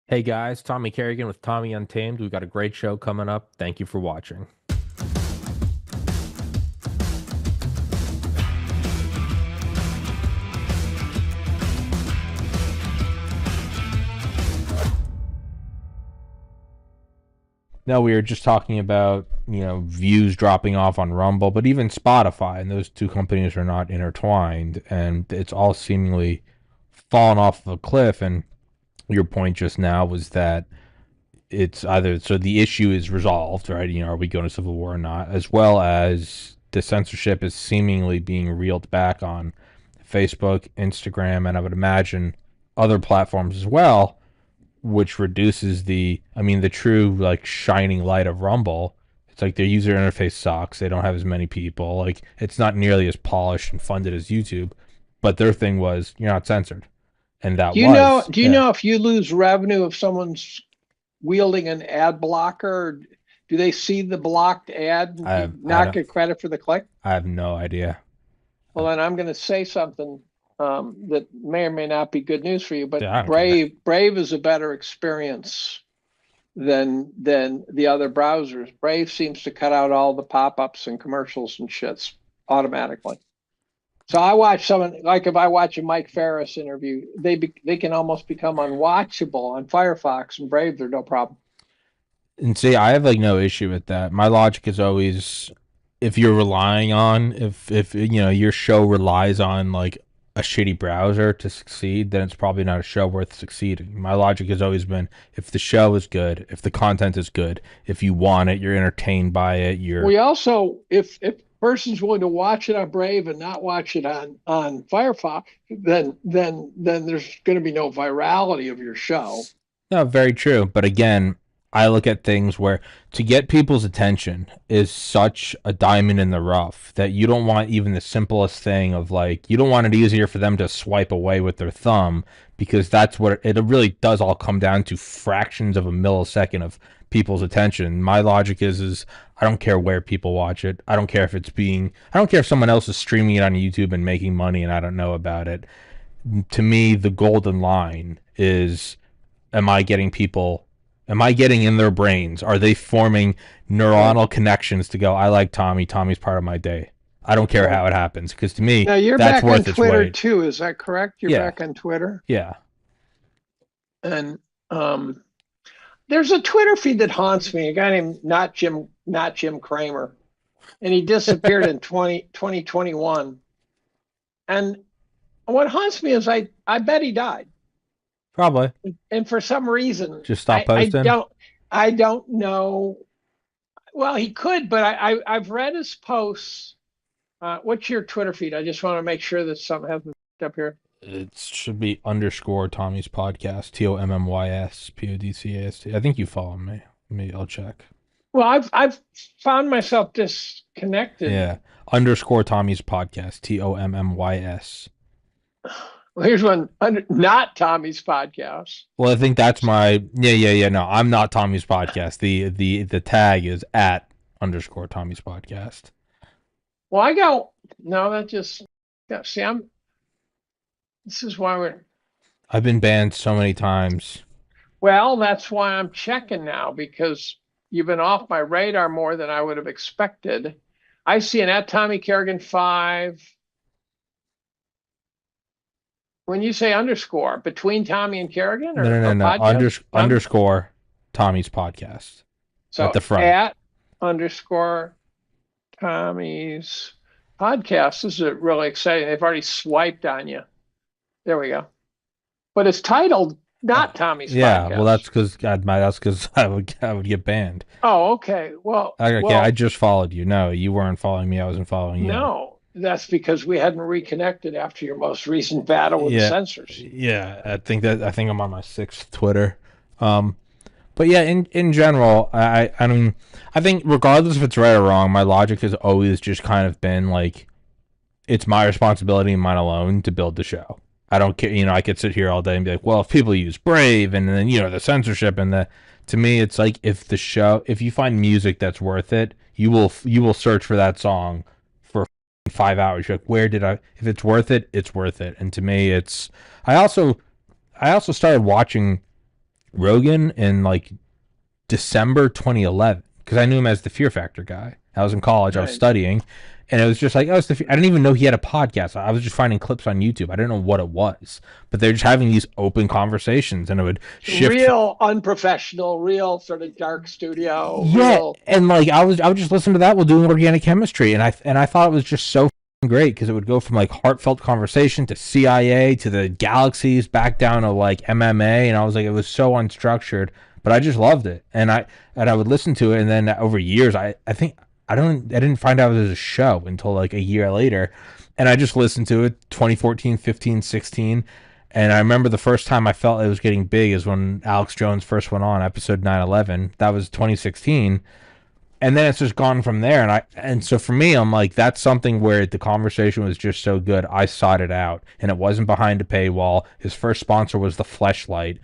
Hey guys, Tommy Kerrigan with Tommy Untamed. We've got a great show coming up. Thank you for watching. Now we were just talking about, views dropping off on Rumble, but even Spotify, and those two companies are not intertwined, and it's all seemingly fallen off of a cliff. And your point just now was that it's either so the issue is resolved, right? Are we going to civil war or not? As well as the censorship is seemingly being reeled back on Facebook, Instagram, and I would imagine other platforms as well, which reduces the true like shining light of Rumble. It's like their user interface sucks. They don't have as many people. Like it's not nearly as polished and funded as YouTube, but their thing was you're not censored, and that Do you know, was do you yeah. know if you lose revenue if someone's wielding an ad blocker, do they see the blocked ad and I do have I not don't get credit for the click? I have no idea. Well, then I'm going to say something that may or may not be good news for you, but Yeah, I don't care. Brave is a better experience than the other browsers. Brave seems to cut out all the pop-ups and commercials and shits automatically. So I watch someone like if I watch a Mike Ferris interview, they can almost become unwatchable on Firefox and Brave. They're no problem. And see, I have like no issue with that. My logic is always if you're relying on if your show relies on like a shitty browser to succeed, then it's probably not a show worth succeeding. My logic has always been if the show is good, if the content is good, if you want it, you're entertained by it, you're We also, if a person's willing to watch it on Brave and not watch it on Firefox, then there's going to be no virality of your show. no, very true. But again, I look at things where to get people's attention is such a diamond in the rough that you don't want even the simplest thing of like, you don't want it easier for them to swipe away with their thumb because that's what it really does all come down to fractions of a millisecond of people's attention. My logic is I don't care where people watch it. I don't care if I don't care if someone else is streaming it on YouTube and making money and I don't know about it. To me, the golden line is am I getting people am I getting in their brains? Are they forming neuronal connections to go, I like Tommy, Tommy's part of my day. I don't care how it happens because to me Now you're that's back on worth its Twitter weight. too, is that correct? You're Yeah. back on Twitter, Yeah. and there's a Twitter feed that haunts me. A guy named not Jim Cramer, and he disappeared in 2021. And what haunts me is I bet he died. Probably. And for some reason, Just stop posting. I don't know. Well, he could, but I've read his posts. What's your Twitter feed? I just want to make sure that something hasn't up here. It should be underscore Tommy's podcast. TOMMYS PODCAST. I think you follow me. I'll check. Well, I've found myself disconnected. Yeah. Underscore Tommy's podcast. TOMMYS. Well, here's one not Tommy's podcast. Well, I think that's my yeah. No, I'm not Tommy's podcast. The tag is at underscore Tommy's podcast. Well, I go no, that just yeah, see, this is why we're I've been banned so many times. well, that's why I'm checking now because you've been off my radar more than I would have expected. I see an at Tommy Kerrigan 5. When you say underscore between Tommy and Kerrigan or, No. Underscore Tommy's podcast. So at the front. At underscore Tommy's podcast. This is really exciting. They've already swiped on you. There we go. But it's titled not Tommy's podcast. Well, that's because I would get banned. Oh, okay. Well, I just followed you. No, you weren't following me. I wasn't following you. No. That's because we hadn't reconnected after your most recent battle with the censors. Yeah, I think I'm on my 6th Twitter. But yeah, in general, I mean, I think regardless if it's right or wrong, my logic has always just kind of been like, it's my responsibility and mine alone to build the show. I don't care, I could sit here all day and be like, well, if people use Brave and then the censorship and to me, it's like if you find music that's worth it, you will search for that song for 5 hours. You're like, if it's worth it, it's worth it. And to me, I also started watching Rogan in like December 2011 because I knew him as the Fear Factor guy. I was in college, I was Right. studying, and it was just like, oh, it's I didn't even know he had a podcast. I was just finding clips on YouTube. I didn't know what it was, but they're just having these open conversations, and it would shift. Real unprofessional, real sort of dark studio, Yeah, real. and like I would just listen to that while doing organic chemistry, and I thought it was just so great because it would go from like heartfelt conversation to CIA to the galaxies back down to like MMA, and I was like, it was so unstructured, but I just loved it, and I would listen to it, and then over years, I think I didn't find out it was a show until like a year later, and I just listened to it 2014, 15, 16. And I remember the first time I felt it was getting big is when Alex Jones first went on episode 911. That was 2016. And then it's just gone from there. And so for me, I'm like, that's something where the conversation was just so good. I sought it out, and it wasn't behind a paywall. His first sponsor was the Fleshlight,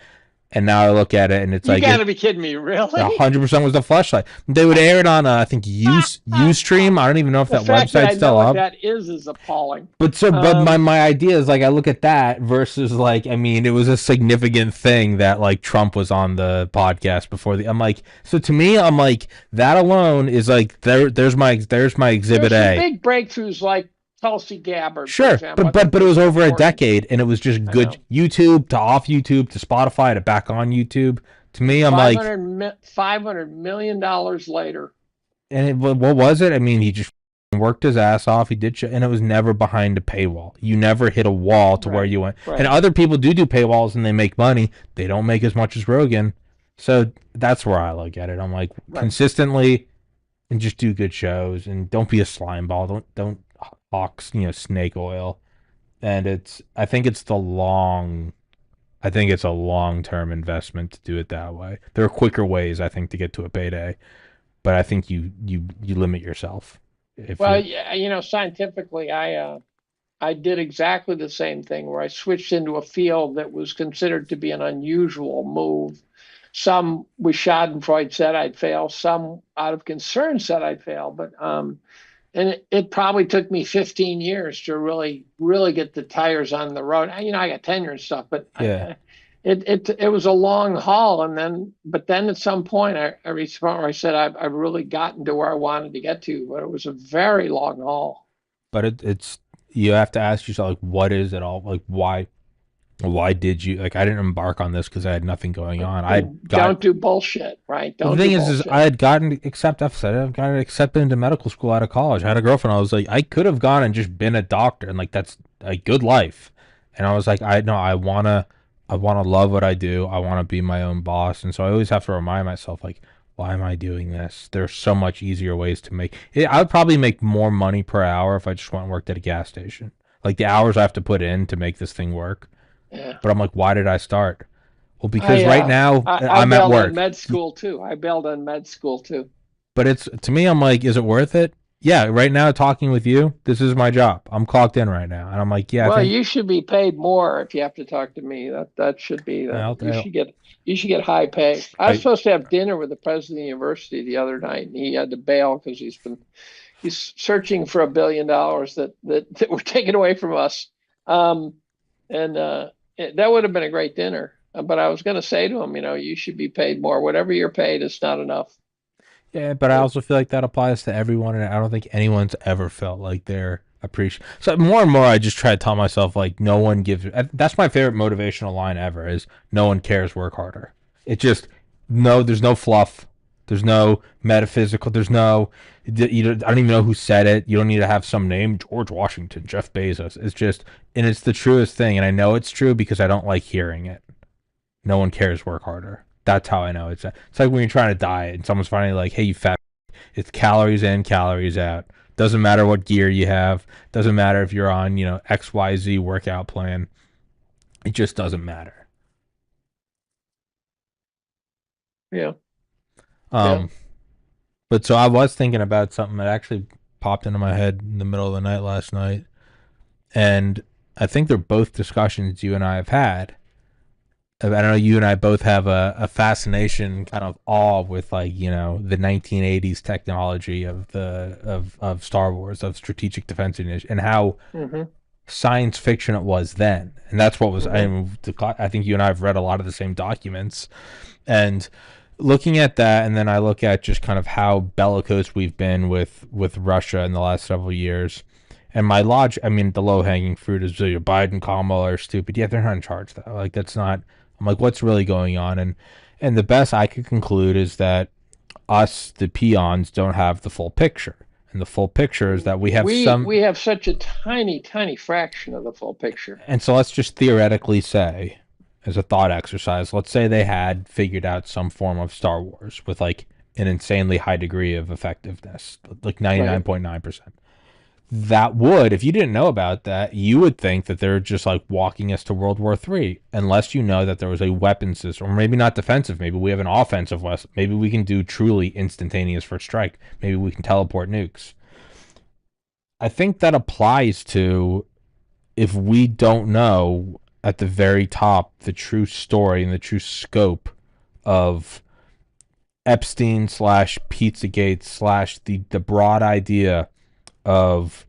and now I look at it and it's You like got to it be kidding me, really? 100% was the Fleshlight. They would air it on I think UStream. I don't even know if The that fact that I website's know still what up. that is appalling. But my Um, my idea is like I look at that versus like I mean it was a significant thing that like Trump was on the podcast before the I'm like so to me I'm like that alone is like there's my exhibit there's some A. big breakthroughs like Tulsi Gabbard, for Sure, example. I but think it was was over a important. decade and it was just I good know. YouTube to off YouTube to Spotify to back on YouTube. To me I'm like 500 million dollars later. and what was it? I mean he just worked his ass off. He did, and it was never behind a paywall. You never hit a wall to where Right. you went. And Right. other people do paywalls and they make money. They don't make as much as Rogan. So that's where I look at it. I'm like Right. consistently and just do good shows and don't be a slime ball. Don't hawk snake oil. And I think it's the long. I think it's a long term investment to do it that way. There are quicker ways I think to get to a payday, but I think you limit yourself if Well, you're yeah, scientifically, I did exactly the same thing where I switched into a field that was considered to be an unusual move. Some with Schadenfreude said I'd fail, some out of concern said I'd fail, but and it probably took me 15 years to really get the tires on the road. I got tenure and stuff, but yeah. it was a long haul. And then, but then at some point, I reached a point where I said I've really gotten to where I wanted to get to, but it was a very long haul. But it's you have to ask yourself like what is it all like why did you like I didn't embark on this because I had nothing going on. I And got don't do bullshit, right? well, the Don't do thing is I bullshit. had gotten I've gotten accepted into medical school out of college. I had a girlfriend. I was like I could have gone and just been a doctor and like that's a good life. And I was like I no I wanna love what I do. I wanna be my own boss. And so I always have to remind myself like why am I doing this? There's so much easier ways to make it. I would probably make more money per hour if I just went and worked at a gas station. Like the hours I have to put in to make this thing work. Yeah. But I'm like, why did I start? Well, because I right uh now I I'm at bailed on work. med school too. I bailed on med school too. But it's to me, I'm like, is it worth it? Yeah, right now talking with you, this is my job. I'm clocked in right now, and I'm like, yeah, I Well, think you should be paid more if you have to talk to me. That should be the you should get high pay. I was I supposed to have dinner with the president of the university the other night, and he had to bail because he's searching for $1 billion that were taken away from us. Um, and that would have been a great dinner. But I was going to say to him, you should be paid more. Whatever you're paid is not enough. yeah, but I It, also feel like that applies to everyone, and I don't think anyone's ever felt like they're appreciated. So more and more, I just try to tell myself like, no one gives. That's my favorite motivational line ever: is no one cares, work harder. It just no, there's no fluff. There's no metaphysical. There's no. I don't even know who said it. You don't need to have some name, George Washington, Jeff Bezos. It's just, and it's the truest thing, and I know it's true because I don't like hearing it. No one cares, work harder. That's how I know it's like when you're trying to diet and someone's finally like, "Hey, you fat." It's calories in, calories out. Doesn't matter what gear you have. Doesn't matter if you're on XYZ workout plan. It just doesn't matter. yeah, yeah. Um, but so I was thinking about something that actually popped into my head in the middle of the night last night, and I think they're both discussions you and I have had. I don't know. You and I both have a fascination, kind of awe with like the 1980s technology of of Star Wars, of strategic defense initiative, and how Hmm. science fiction it was then. And that's what was, Hmm. I think you and I have read a lot of the same documents. And looking at that, and then I look at just kind of how bellicose we've been with Russia in the last several years. And my logic, I mean, the low hanging fruit is Biden, Kamala are stupid. Yeah, they're not in charge though. Like that's not. I'm like, what's really going on? And the best I could conclude is that us, the peons, don't have the full picture. And the full picture is that we have We some. have such a tiny, tiny fraction of the full picture. And so let's just theoretically say, as a thought exercise, let's say they had figured out some form of Star Wars with like an insanely high degree of effectiveness, like Right. 99.9%. That would, if you didn't know about that, you would think that they're just like walking us to World War III, unless you know that there was a weapon system, or maybe not defensive. Maybe we have an offensive weapon. Maybe we can do truly instantaneous first strike. Maybe we can teleport nukes. I think that applies to if we don't know at the very top the true story and the true scope of Epstein slash Pizzagate slash the broad idea of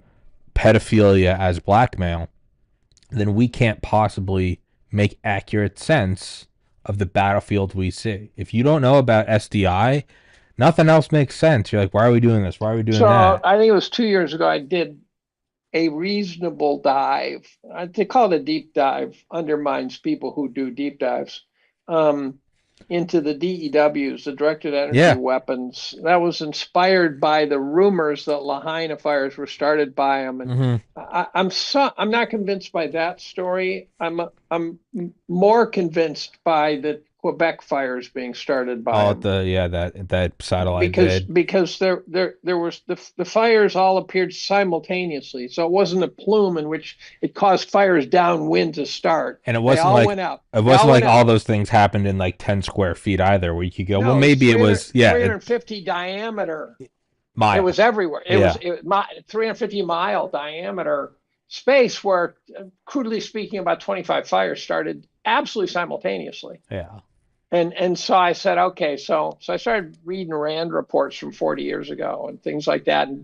pedophilia as blackmail, then we can't possibly make accurate sense of the battlefield we see. If you don't know about SDI, nothing else makes sense. You're like, why are we doing this? Why are we doing So that? I think it was 2 years ago I did a reasonable dive. They call it a deep dive, undermines people who do deep dives, um, into the DEWs, the directed energy Yeah. weapons. That was inspired by the rumors that Lahaina fires were started by them. And Mm-hmm. I'm not convinced by that story. I'm more convinced by the Quebec fires being started by Oh, them the yeah that satellite because vid. because there was the fires all appeared simultaneously, so it wasn't a plume in which it caused fires downwind to start. And They all went up. it They wasn't all went like all up. those things happened in like 10 square feet either, where you could go, well, No, it was maybe it 300 was, yeah, 350 diameter. It was miles. everywhere. Yeah. It 350-mile diameter space where, crudely speaking, about 25 fires started absolutely simultaneously. Yeah. And so I said, okay, so I started reading Rand reports from 40 years ago and things like that, and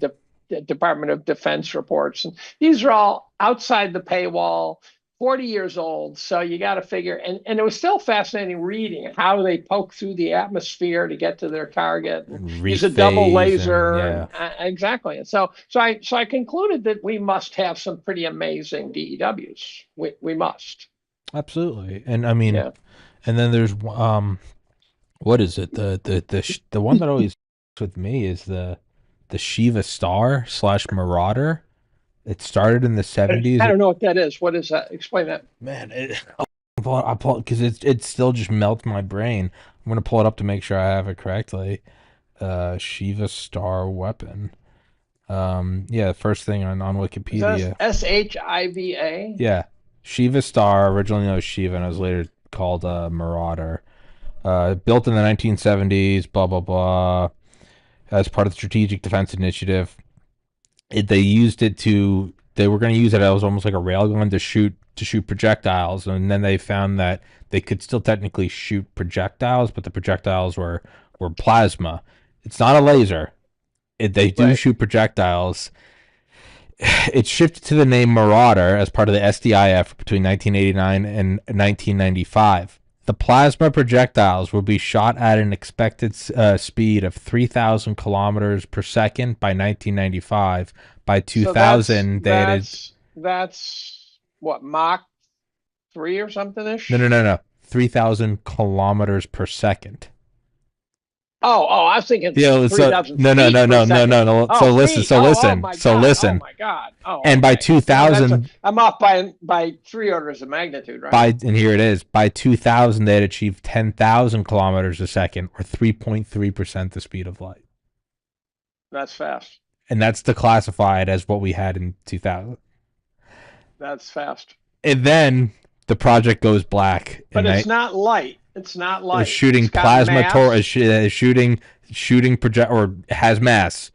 the Department of Defense reports. And these are all outside the paywall, 40 years old. So you got to figure, and it was still fascinating reading how they poke through the atmosphere to get to their target and And use a double rephase and laser, yeah. and exactly. And so I concluded that we must have some pretty amazing DEWs. We must. Absolutely. And I mean, Yeah. and then there's what is it? The one that always with me is the Shiva Star slash Marauder. It started in the I 70s. don't know what that is. What is that? Explain that. Man, I pull because it still just melts my brain. I'm gonna pull it up to make sure I have it correctly. Shiva Star weapon. Yeah, first thing on Is that Wikipedia. SHIVA? Yeah, Shiva Star, originally known as Shiva, and it was later called Marauder. Built in the 1970s, blah blah blah, as part of the Strategic Defense Initiative. They used it to. They were going to use it as almost like a railgun to shoot projectiles, and then they found that they could still technically shoot projectiles, but the projectiles were plasma. It's not a laser. They do Right. shoot projectiles. It shifted to the name Marauder as part of the SDIF between 1989 and 1995. The plasma projectiles will be shot at an expected speed of 3,000 kilometers per second by 1995. By So that's 2000, they had that's that's what, Mach 3 or something no, ish. no, no, no, 3,000 kilometers per second. Oh, I was thinking Yeah, three so thousand no, no, feet no, per no, no, second. no, no. Oh, feet. Oh, my So God. Oh listen. my God. Oh, And by okay. No, that's a. 2000, I'm off by three orders of magnitude, right? and here it is, by 2000 they had achieved 10,000 kilometers a second, or 3.3% the speed of light, That's fast. and that's declassified as what we had in 2000. That's fast. And then the project goes black, But and it's they not light. It's not is light. shooting It's got plasma tor mass. is shooting project or has mass.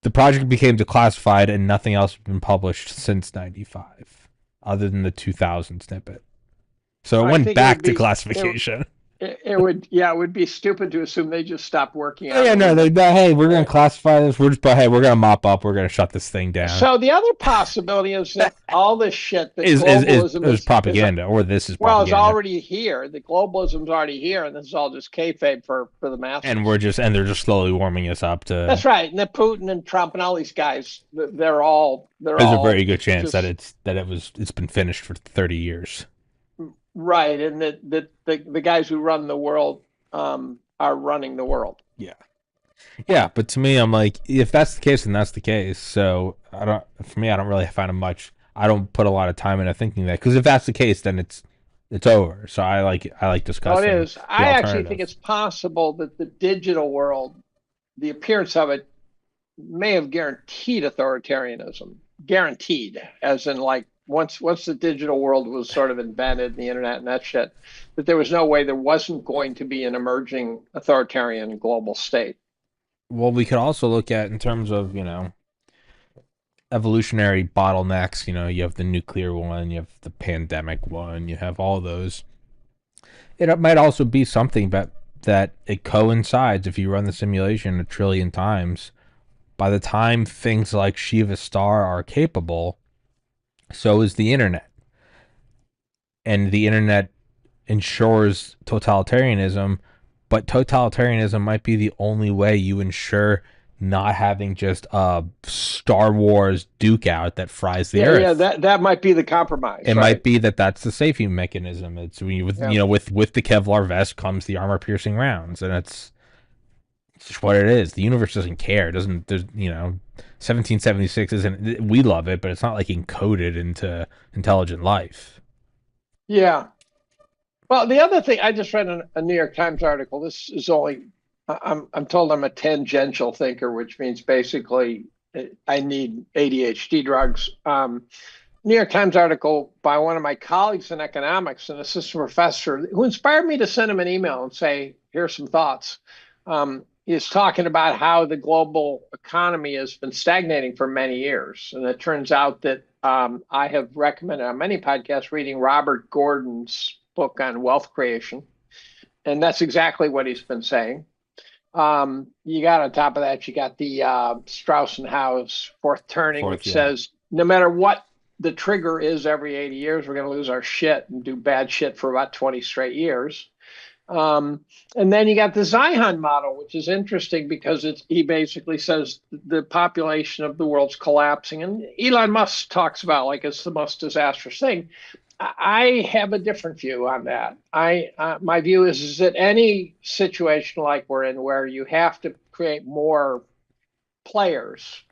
The project became declassified, and nothing else has been published since '95, other than the 2000 snippet. So it I went think it would back to be. It, classification. it would be stupid to assume they just stopped working Oh on yeah, the no, moon. hey, we're gonna Right. classify this. But hey, we're gonna mop up. We're gonna shut this thing down. So the other possibility is that all this shit that Is globalism is is propaganda, or this is well, is propaganda, already here. The globalism's already here, and this is all just kayfabe for the and masses. they're just slowly warming us up to. That's right. And the Putin and Trump and all these guys, they're There's a very all good chance that just it's been finished for 30 years. right, and that the guys who run the world are running the world. Yeah. Yeah, but to me, I'm like, if that's the case, then that's the case. So I don't. For me, I don't really find it much. I don't put a lot of time into thinking that because if that's the case, then it's over. So I like Oh, it discussing is. the I actually think alternative. it's possible that the digital world, the appearance of it, may have guaranteed authoritarianism. Guaranteed, as in like once the digital world was sort of invented, the internet and that shit, that there was no way there wasn't going to be an emerging authoritarian global state. Well, we could also look at in terms of evolutionary bottlenecks. You have the nuclear one, you have the pandemic one, you have all those. It might also be something that it coincides if you run the simulation a trillion times. By the time things like Shiva Star are capable, so is the internet. And the internet ensures totalitarianism, but totalitarianism might be the only way you ensure not having just a Star Wars Duke out that fries the Yeah, yeah, earth. that might be the It compromise, might right? be that that's the safety mechanism. It's with Yeah. with the Kevlar vest comes the armor piercing rounds, and it's just what it is. The universe doesn't care. It doesn't there's 1776 isn't, we love it, but it's not like encoded into intelligent life. Yeah. Well, the other thing I just read a New York Times article. This is only I'm told I'm a tangential thinker, which means basically I need ADHD drugs. New York Times article by one of my colleagues in economics, an assistant professor, who inspired me to send him an email and say, "Here's some thoughts." Is talking about how the global economy has been stagnating for many years, and it turns out that I have recommended on many podcasts reading Robert Gordon's book on wealth creation, and that's exactly what he's been saying. You got on top of that, you got the Strauss and Howe's fourth turning, Fourth, which yeah. says no matter what the trigger is every 80 years, we're going to lose our shit and do bad shit for about 20 straight years. And then you got the Zion model, which is interesting because he basically says the population of the world's collapsing. And Elon Musk talks about like it's the most disastrous thing. I have a different view on that. My view is that any situation like we're in, where you have to create more players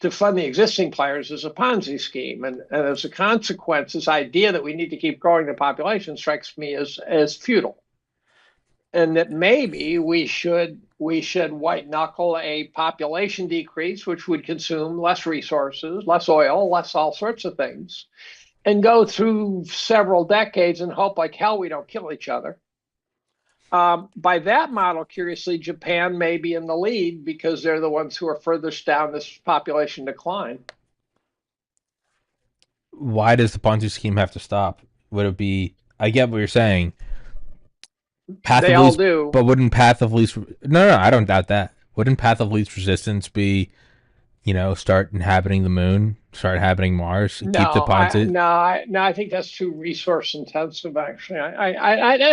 to fund the existing players, is a Ponzi scheme, and as a consequence, this idea that we need to keep growing the population strikes me as futile, and that maybe we should white knuckle a population decrease, which would consume less resources, less oil, less all sorts of things, and go through several decades and hope like hell we don't kill each other. By that model, curiously, Japan may be in the lead because they're the ones who are furthest down this population decline. Why does the Ponzi scheme have to stop? Would it be? I get what you're saying. Path They of all least, do. but wouldn't path of least? No, I don't doubt that. Wouldn't path of least resistance be, start inhabiting the moon, start inhabiting Mars, and keep the No, Ponzi? I think that's too resource intensive. Actually,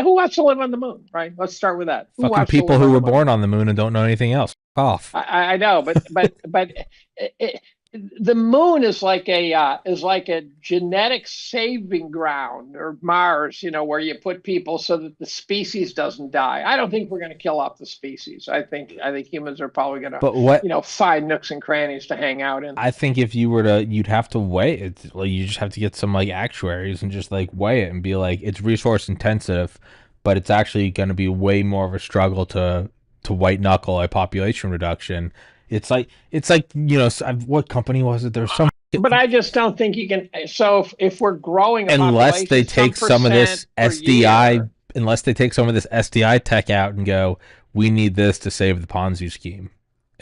who wants to live on the moon, right? Let's start with that. Who Fucking wants to people live who on the were moon? born on the moon and don't know anything else. Off. I know, but it, the moon is like a genetic saving ground, or Mars, where you put people so that the species doesn't die. I don't think we're going to kill off the species. I think humans are probably going to, But what find nooks and crannies to hang out in. I think if you were to, you'd have to weigh it. Like you just have to get some like actuaries and just like weigh it and be like, it's resource intensive, but it's actually going to be way more of a struggle to white knuckle a population reduction. It's like what company was it? There's some But I just don't think you can. So if we're growing a unless they population some take some of percent this per SDI, year, unless they take some of this SDI tech out and go, we need this to save the Ponzi scheme.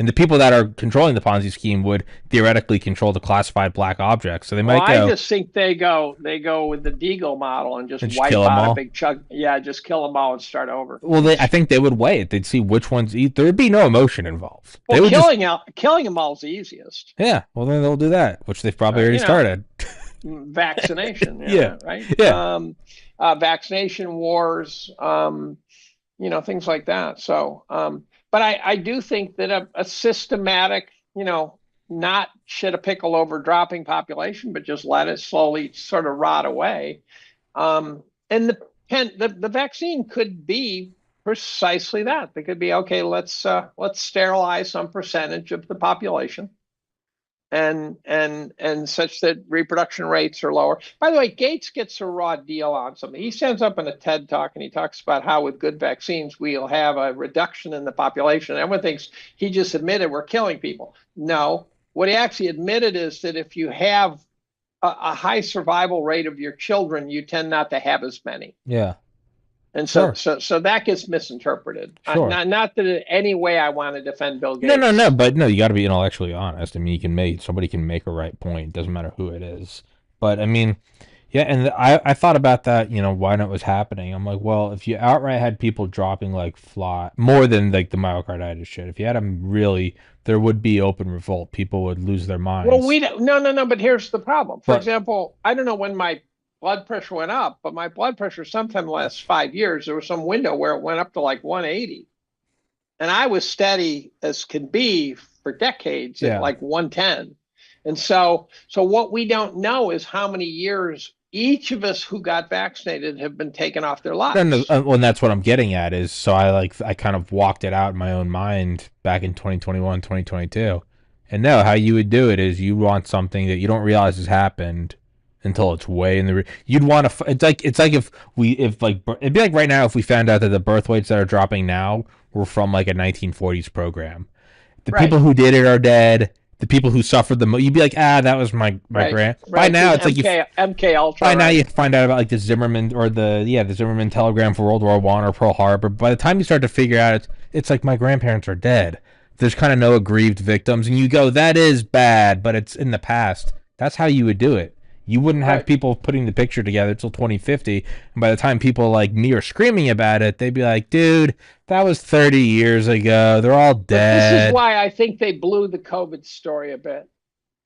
And the people that are controlling the Ponzi scheme would theoretically control the classified black objects. So they Well, might I go just think they go with the Deagle model and just and just kill wipe them out a all. big chunk. Yeah, just kill them all and start over. Well, I think they would weigh it. They'd see which ones eat. There'd be no emotion involved. Well, They would just, killing them all is the easiest. yeah. Well, then they'll do that, which they've probably already You know, started. vaccination, Yeah, right? yeah, Vaccination wars, things like that. So, but I do think that a systematic, not shit a pickle over dropping population, but just let it slowly sort of rot away. And the vaccine could be precisely that. They could be okay. Let's sterilize some percentage of the population and such that reproduction rates are lower. By the way, Gates gets a raw deal on something. He stands up in a TED talk and he talks about how with good vaccines we'll have a reduction in the population. Everyone thinks he just admitted we're killing people. No, what he actually admitted is that if you have a high survival rate of your children, you tend not to have as many. yeah. And so, Sure, so, so that gets misinterpreted. sure. Not that in any way I want to defend Bill No, no, no. Gates. But no, you got to be intellectually honest. I mean, somebody can make a right point. Doesn't matter who it is. But I mean, yeah. And I thought about that. When it was happening. I'm like, well, if you outright had people dropping like fly more than like the myocarditis shit. If you had them really, there would be open revolt. People would lose their Well, minds. we don't, no, no, no. But here's the problem. For But example, I don't know when my blood pressure went up, but my blood pressure sometime in the last 5 years, there was some window where it went up to like 180. And I was steady as can be for decades at yeah. like 110. And so what we don't know is how many years each of us who got vaccinated have been taken off their No, no, lives. well, and that's what I'm getting at is so I kind of walked it out in my own mind back in 2021, 2022. And no, how you would do it is you want something that you don't realize has happened until it's way in the you'd want to it's like if like it'd be like right now if we found out that the birth weights that are dropping now were from like a 1940s program. The Right, people who did it are dead. The people who suffered the most, you'd be like, that was my right, grand. By right. now, The it's like you MK by Ultra, now right, you find out about like the Zimmerman or the Zimmerman telegram for World War I or Pearl Harbor. By the time you start to figure out it's like my grandparents are dead. There's kind of no aggrieved victims, and you go, that is bad, but it's in the past. That's how you would do it. You wouldn't have right. people putting the picture together till 2050, and by the time people like me are screaming about it, they'd be like, dude, that was 30 years ago. They're all But this is dead. why I think they blew the COVID story a bit.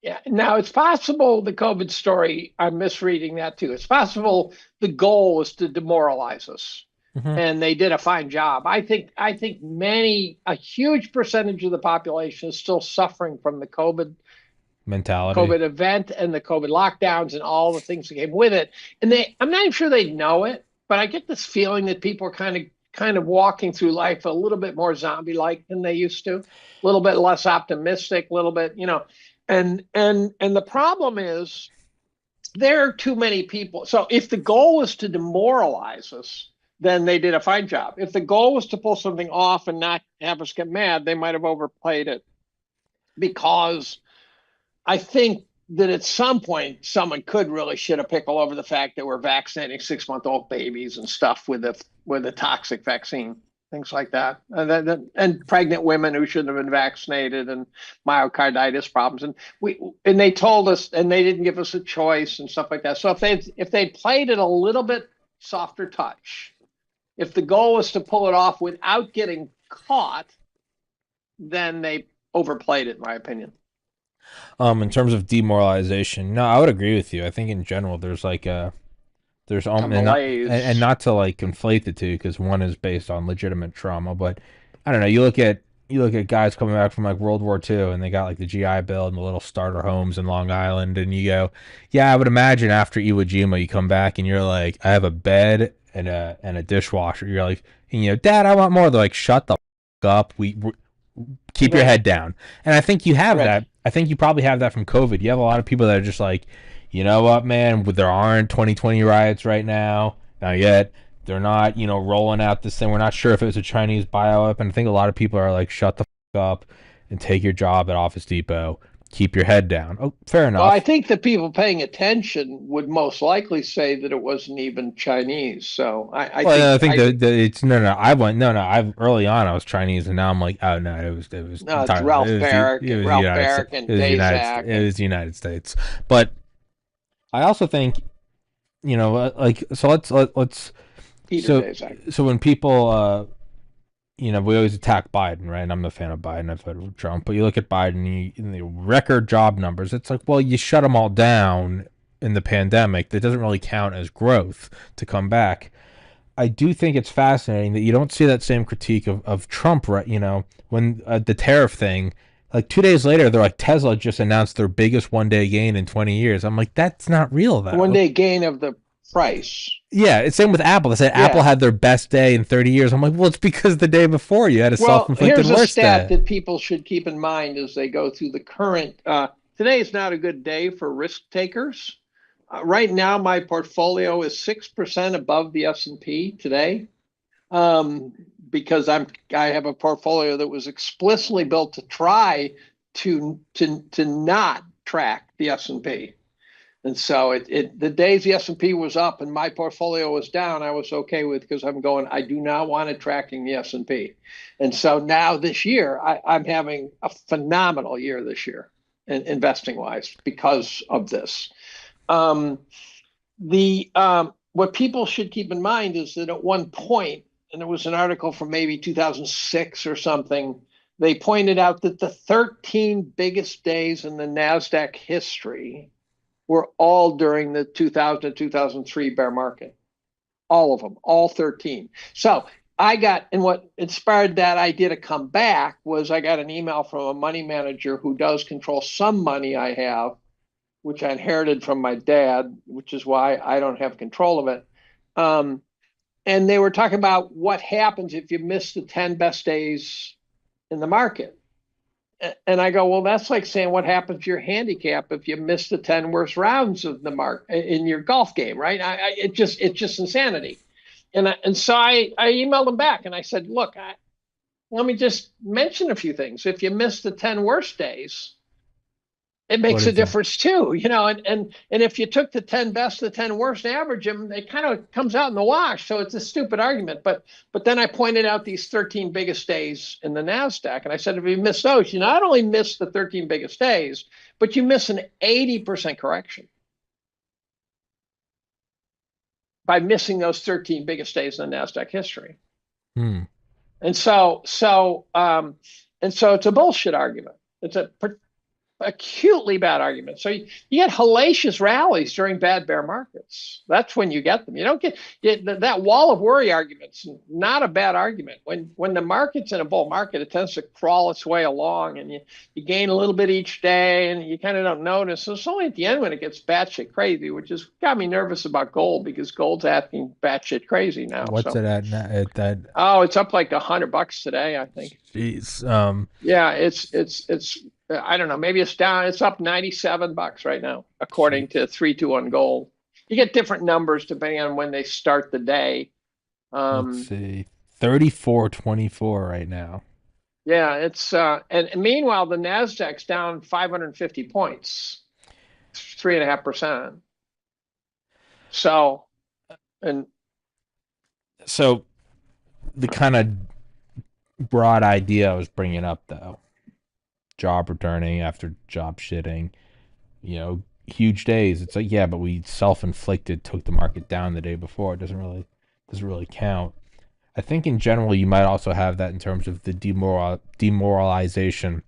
Yeah. Now it's possible the COVID story, I'm misreading that too. It's possible the goal was to demoralize us. Mm-hmm. And they did a fine job. I think a huge percentage of the population is still suffering from the Mentality. COVID event and the COVID lockdowns and all the things that came with it. And I'm not even sure they know it, but I get this feeling that people are kind of walking through life a little bit more zombie-like than they used to, a little bit less optimistic, a little bit, and the problem is there are too many people. So if the goal was to demoralize us, then they did a fine job. If the goal was to pull something off and not have us get mad, they might have overplayed it because I think that at some point someone could really shit a pickle over the fact that we're vaccinating 6-month-old babies and stuff with a toxic vaccine, things like that, and pregnant women who shouldn't have been vaccinated, and myocarditis problems, and they told us, and they didn't give us a choice and stuff like that. So if they played it a little bit softer touch, if the goal was to pull it off without getting caught, then they overplayed it, in my opinion. In terms of demoralization, no, I would agree with you. I think in general, there's like there's A and malaise. not to like conflate the two because one is based on legitimate trauma, but I don't know. You look at guys coming back from like World War II and they got like the GI Bill and the little starter homes in Long Island, and you go, yeah, I would imagine after Iwo Jima you come back and you're like, I have a bed and a dishwasher. You're like, Dad, I want more. They're like, shut the up. We keep your Right, head down. And I think you have right. that. I think you probably have that from COVID. You have a lot of people that are just like, you know what, man, there aren't 2020 riots right now. Not yet. They're not, rolling out this thing. We're not sure if it was a Chinese bioweapon. I think a lot of people are like, shut the fuck up and take your job at Office Depot. keep your head down. Oh, fair Well, I enough. think the people paying attention would most likely say that it wasn't even Chinese. So Well, I think I think it's no. I went no. I early on I was Chinese, and now I'm like, oh no, it was no, it's entirely it was the Ralph United States. Barrick and Dazak It and was the United States. But I also think like so let's Peter so Dazak. so when people we always attack Biden, right? And I'm a fan of Biden. I've voted for Trump, but you look at Biden and the record job numbers. It's like, well, you shut them all down in the pandemic. That doesn't really count as growth to come back. I do think it's fascinating that you don't see that same critique of Trump, right? When the tariff thing, like 2 days later, they're like, Tesla just announced their biggest 1 day gain in 20 years. I'm like, that's not real, One though. day gain of the price. Yeah, it's same with Apple. They said Apple Yeah. had their best day in 30 years. I'm like, well, it's because the day before you had a self Well, inflicted here's a worst stat day. that people should keep in mind as they go through the current. Today is not a good day for risk takers. Right now, my portfolio is 6% above the S&P today, um, because I have a portfolio that was explicitly built to try to not track the S&P. And so the days the S&P was up and my portfolio was down, I was okay with, because I'm going, I do not want it tracking the S&P. And so now this year, I'm having a phenomenal year this year, investing wise, because of this. Um, the What people should keep in mind is that at one point, and it was an article from maybe 2006 or something, they pointed out that the 13 biggest days in the NASDAQ history were all during the 2000 to 2003 bear market. All of them, all 13. So and what inspired that idea to come back was I got an email from a money manager who does control some money I have, which I inherited from my dad, which is why I don't have control of it. Um, and they were talking about what happens if you miss the 10 best days in the market. And I go, well, that's like saying what happens to your handicap if you miss the 10 worst rounds of the mark in your golf game, right? It's just insanity. And so I emailed them back and I said, look, let me just mention a few things. If you miss the 10 worst days, it What makes a is that? difference too, and if you took the 10 best, the 10 worst, average them, it kind of comes out in the wash. So it's a stupid argument. But then I pointed out these 13 biggest days in the NASDAQ. And I said, if you miss those, you not only miss the 13 biggest days, but you miss an 80% correction by missing those 13 biggest days in the NASDAQ history. Hmm. And so it's a bullshit argument. It's a acutely bad argument. So you get hellacious rallies during bad bear markets. That's when you get them. You don't get that wall of worry argument's not a bad argument. When the market's in a bull market, it tends to crawl its way along, and you gain a little bit each day, and you kind of don't notice. So it's only at the end when it gets batshit crazy, which has got me nervous about gold, because gold's acting batshit crazy now. What's So it at that? it's up like $100 today, I think. Jeez. Yeah, it's I don't know, maybe it's down, it's up $97 right now, according Jeez. to 321 Gold. You get different numbers depending on when they start the day. Let's Um, see. 34.24 right now. yeah, it's and meanwhile the Nasdaq's down 550 points, 3.5%. So, and So the kind of broad idea I was bringing up, though, job returning after job shitting, huge days. It's like, yeah, but we self-inflicted, took the market down the day before. It doesn't really count. I think in general you might also have that in terms of the demoralization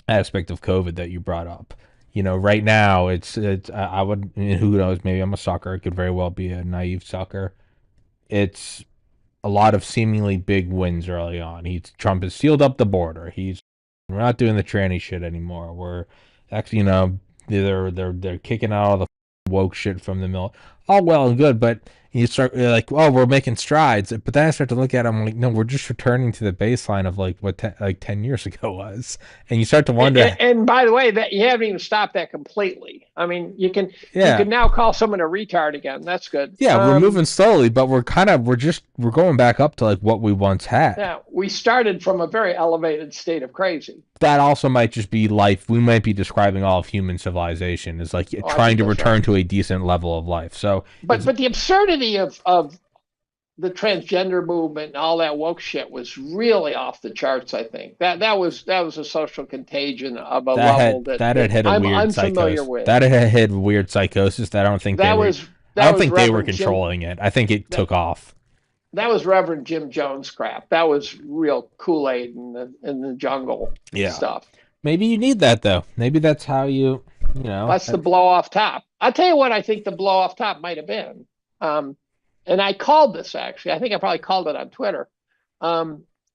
aspect of COVID that you brought up. Right now it's I would, who knows, maybe I'm a sucker. It could very well be a naive sucker. It's a lot of seemingly big wins early on. Trump has sealed up the border. We're not doing the tranny shit anymore. We're actually, they're kicking out all the woke shit from the mill. All well and good, but You start you're like, oh, we're making strides, but then I start to look at it, I'm like, no, we're just returning to the baseline of like what like 10 years ago was, and you start to wonder, And by the way, that you haven't even stopped that completely. I mean, you yeah, can now call someone a retard again. That's good. yeah, we're moving slowly, but we're going back up to like what we once had. Now we started from a very elevated state of crazy. That also might just be life. We might be describing all of human civilization as like Oh, I trying think to that's right. return to a decent level of life. So it's But the absurdity of the transgender movement and all that woke shit was really off the charts. I think that was a social contagion of a level that had that hit a I'm weird unfamiliar psychosis. with. That had hit weird psychosis that That was I that don't was think they were Reverend Jim controlling it. I think it that took off. that was Reverend Jim Jones crap. That was real Kool-Aid in the jungle Yeah. stuff. Maybe you need that though. Maybe that's how you know. That's the blow off top. I'll tell you what I think the blow off top might have been. Um, and I called this actually. I think I probably called it on Twitter.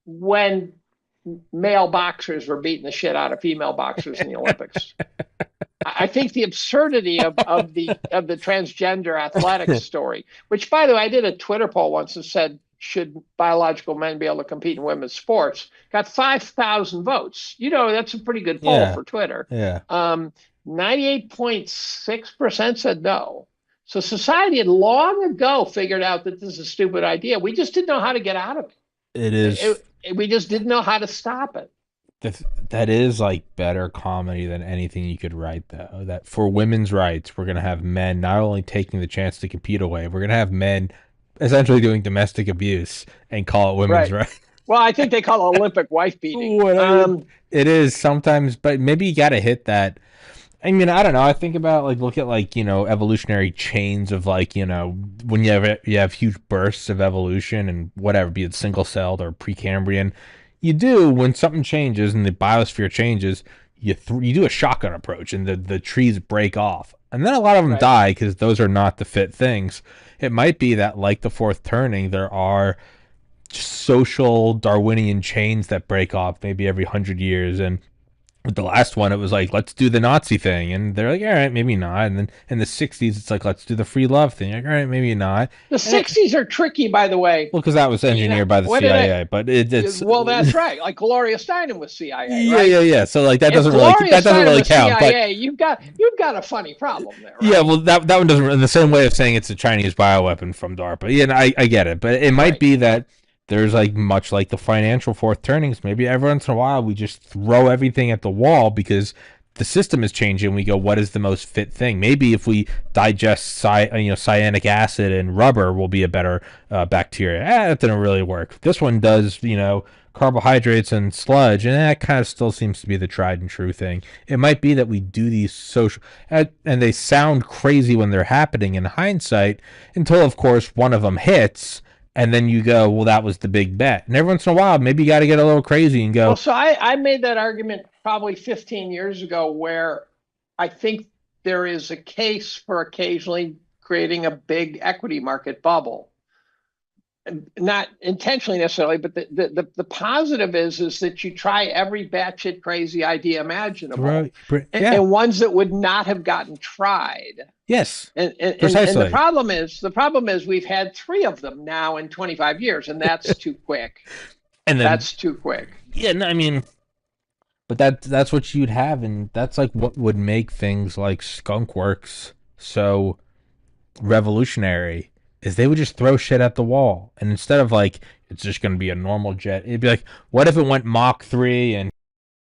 When male boxers were beating the shit out of female boxers in the Olympics. I think the absurdity of the transgender athletics story, which by the way, I did a Twitter poll once and said, should biological men be able to compete in women's sports? Got 5,000 votes. You know, that's a pretty good poll Yeah. for Twitter. Yeah. 98.6% said no. So society had long ago figured out that this is a stupid idea. We just didn't know how to get out of It is we just didn't know how to stop it. that is like better comedy than anything you could write though. That for women's rights, we're gonna have men not only taking the chance to compete away, we're gonna have men essentially doing domestic abuse and call it women's Right. rights. Well, I think they call it Olympic wife beating. It is sometimes, but maybe you got to hit that. I mean, I don't know. I think about like look at like evolutionary chains of like when you have huge bursts of evolution and whatever, be it single celled or Precambrian. You do when something changes and the biosphere changes, you do a shotgun approach and the trees break off, and then a lot of them Right. die because those are not the fit things. It might be that like the fourth turning, there are social Darwinian chains that break off maybe every 100 years, and with the last one, it was like, let's do the Nazi thing. And they're like, all right, maybe not. And then in the 60s, it's like, let's do the free love thing. Like, all right, maybe not. The And it, 60s are tricky, by the way. well, because that was You know, engineered by the what did I? CIA, but it's Well, that's right. Like Gloria Steinem was CIA, yeah, right? yeah, yeah. So like If Gloria that doesn't Steinem really was count. But CIA, you've got a funny problem there, yeah, right? well, that one doesn't. In the same way of saying it's a Chinese bioweapon from DARPA. Yeah, I get it, but it might Right. be that there's like much like the financial fourth turnings. Maybe every once in a while we just throw everything at the wall because the system is changing. We go, what is the most fit thing? Maybe if we digest cyanic acid and rubber, will be a better bacteria. That didn't really work. This one does, carbohydrates and sludge, and that kind of still seems to be the tried and true thing. It might be that we do these social, and they sound crazy when they're happening in hindsight, until of course one of them hits, and then you go, well, that was the big bet. And every once in a while, maybe you got to get a little crazy and Well, go, so I made that argument probably 15 years ago where I think there is a case for occasionally creating a big equity market bubble. Not intentionally necessarily, but the positive is that you try every batshit crazy idea imaginable, yeah, and ones that would not have gotten tried. yes, And precisely. the problem is we've had three of them now in 25 years, and that's too quick. And then That's too quick. yeah, no, I mean, but that's what you'd have, and that's like what would make things like Skunkworks so revolutionary is they would just throw shit at the wall, and instead of like it's just going to be a normal jet, it'd be like, what if it went Mach 3 and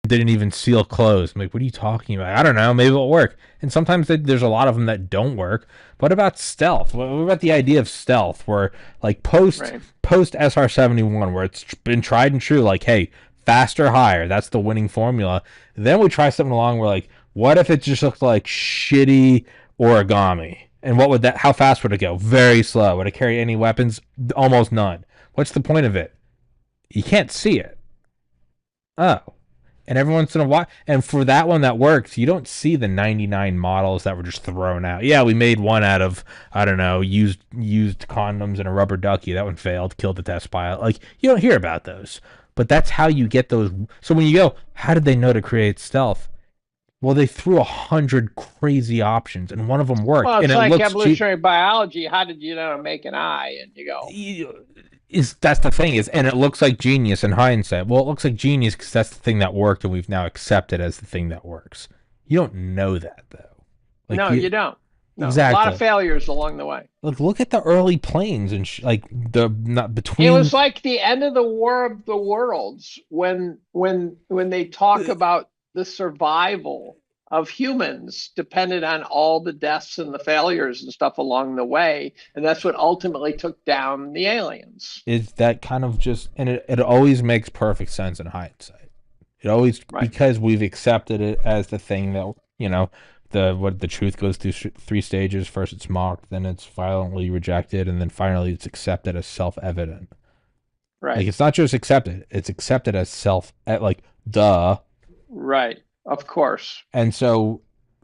didn't even seal closed? I'm like, what are you talking about? I don't know. Maybe it'll work. And sometimes there's a lot of them that don't work. What about stealth? What about the idea of stealth, where like Right. post SR-71, where it's been tried and true, like, hey, faster, higher, that's the winning formula. Then we try something along where like, what if it just looked like shitty origami? And what would that? How fast would it go? Very slow. Would it carry any weapons? Almost none. What's the point of it? You can't see it. Oh, and every once in a while, and for that one that works, you don't see the 99 models that were just thrown out. Yeah, we made one out of, I don't know, used condoms and a rubber ducky. That one failed, killed the test pilot. Like, you don't hear about those, but that's how you get those. So when you go, how did they know to create stealth? Well, they threw 100 crazy options, and one of them worked, Well, and it's it like looks cheap. evolutionary biology. How did you know to make an eye? And you go, Is that's the thing is, and it looks like genius in hindsight. Well, it looks like genius because that's the thing that worked, and we've now accepted as the thing that works. You don't know that though. Like no, you you don't. No, a lot of exactly. failures along the way. Look at the early planes and like the not It between. was like the end of the War of the Worlds when they talk about the survival of humans depended on all the deaths and the failures and stuff along the way, and that's what ultimately took down the aliens. Is that kind of just, and it always makes perfect sense in hindsight. It always, Right, because we've accepted it as the thing that, the truth goes through three stages. First it's mocked, then it's violently rejected, and then finally it's accepted as self-evident. Like right, it's not just accepted, it's accepted as like duh. right. Of course. And so,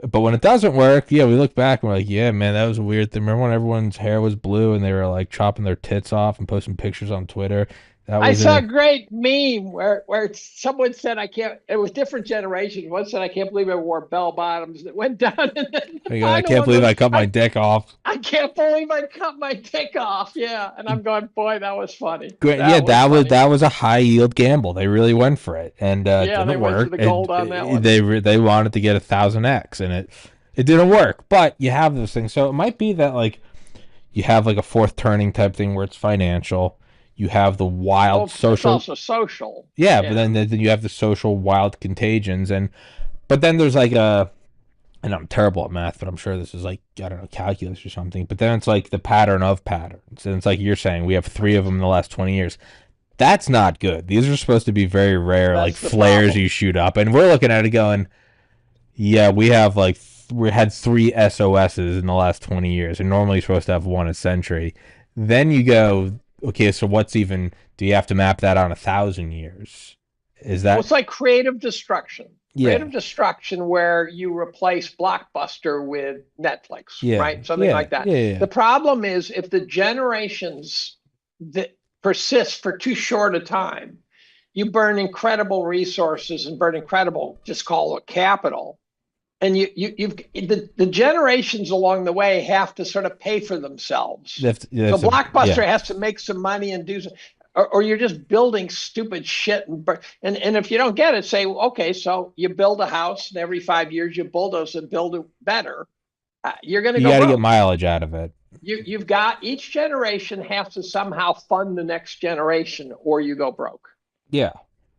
but when it doesn't work, yeah, we look back and we're like, yeah, man, that was a weird thing. Remember when everyone's hair was blue and they were like chopping their tits off and posting pictures on Twitter? That I was saw a a great meme where someone said, I can't, it was different generations. One said, I can't believe I wore bell bottoms that went down. And then the I final can't one believe I was, cut my dick off. I can't believe I cut my dick off. Yeah. And I'm going, boy, that was funny. Yeah, That was funny. that was a high yield gamble. They really went for it, and it Yeah, they didn't went for work. the And gold on that one. they wanted to get 1,000x, and it didn't work. But you have those things, so it might be that like you have like a fourth turning type thing where it's financial. You have the Well, wild it's social, also social. yeah, but Yeah. then you have the social wild contagions, and but then there's like a, and I'm terrible at math, but I'm sure this is like, I don't know, calculus or something. But then it's like the pattern of patterns, and it's like you're saying we have three of them in the last 20 years. That's not good. These are supposed to be very rare, like That's the flares problem. you shoot up, and we're looking at it going, yeah, we have like we had three SOSs in the last 20 years, and normally you're supposed to have one a century. Then you go, okay, so what's even? Do you have to map that on 1,000 years? Is Well, that it's like creative destruction. yeah, Creative destruction, where you replace Blockbuster with Netflix, yeah, right? Something yeah, like that. yeah, yeah? The problem is if the generations that persist for too short a time, you burn incredible resources and burn incredible, just call it capital. And you've the generations along the way have to sort of pay for themselves. So Yeah. Blockbuster has to make some money and do, or you're just building stupid shit and if you don't get it, say, okay, so you build a house and every 5 years you bulldoze and build it better. You're going to You go got to get broke. mileage out of it. You've got each generation has to somehow fund the next generation, or you go broke. Yeah.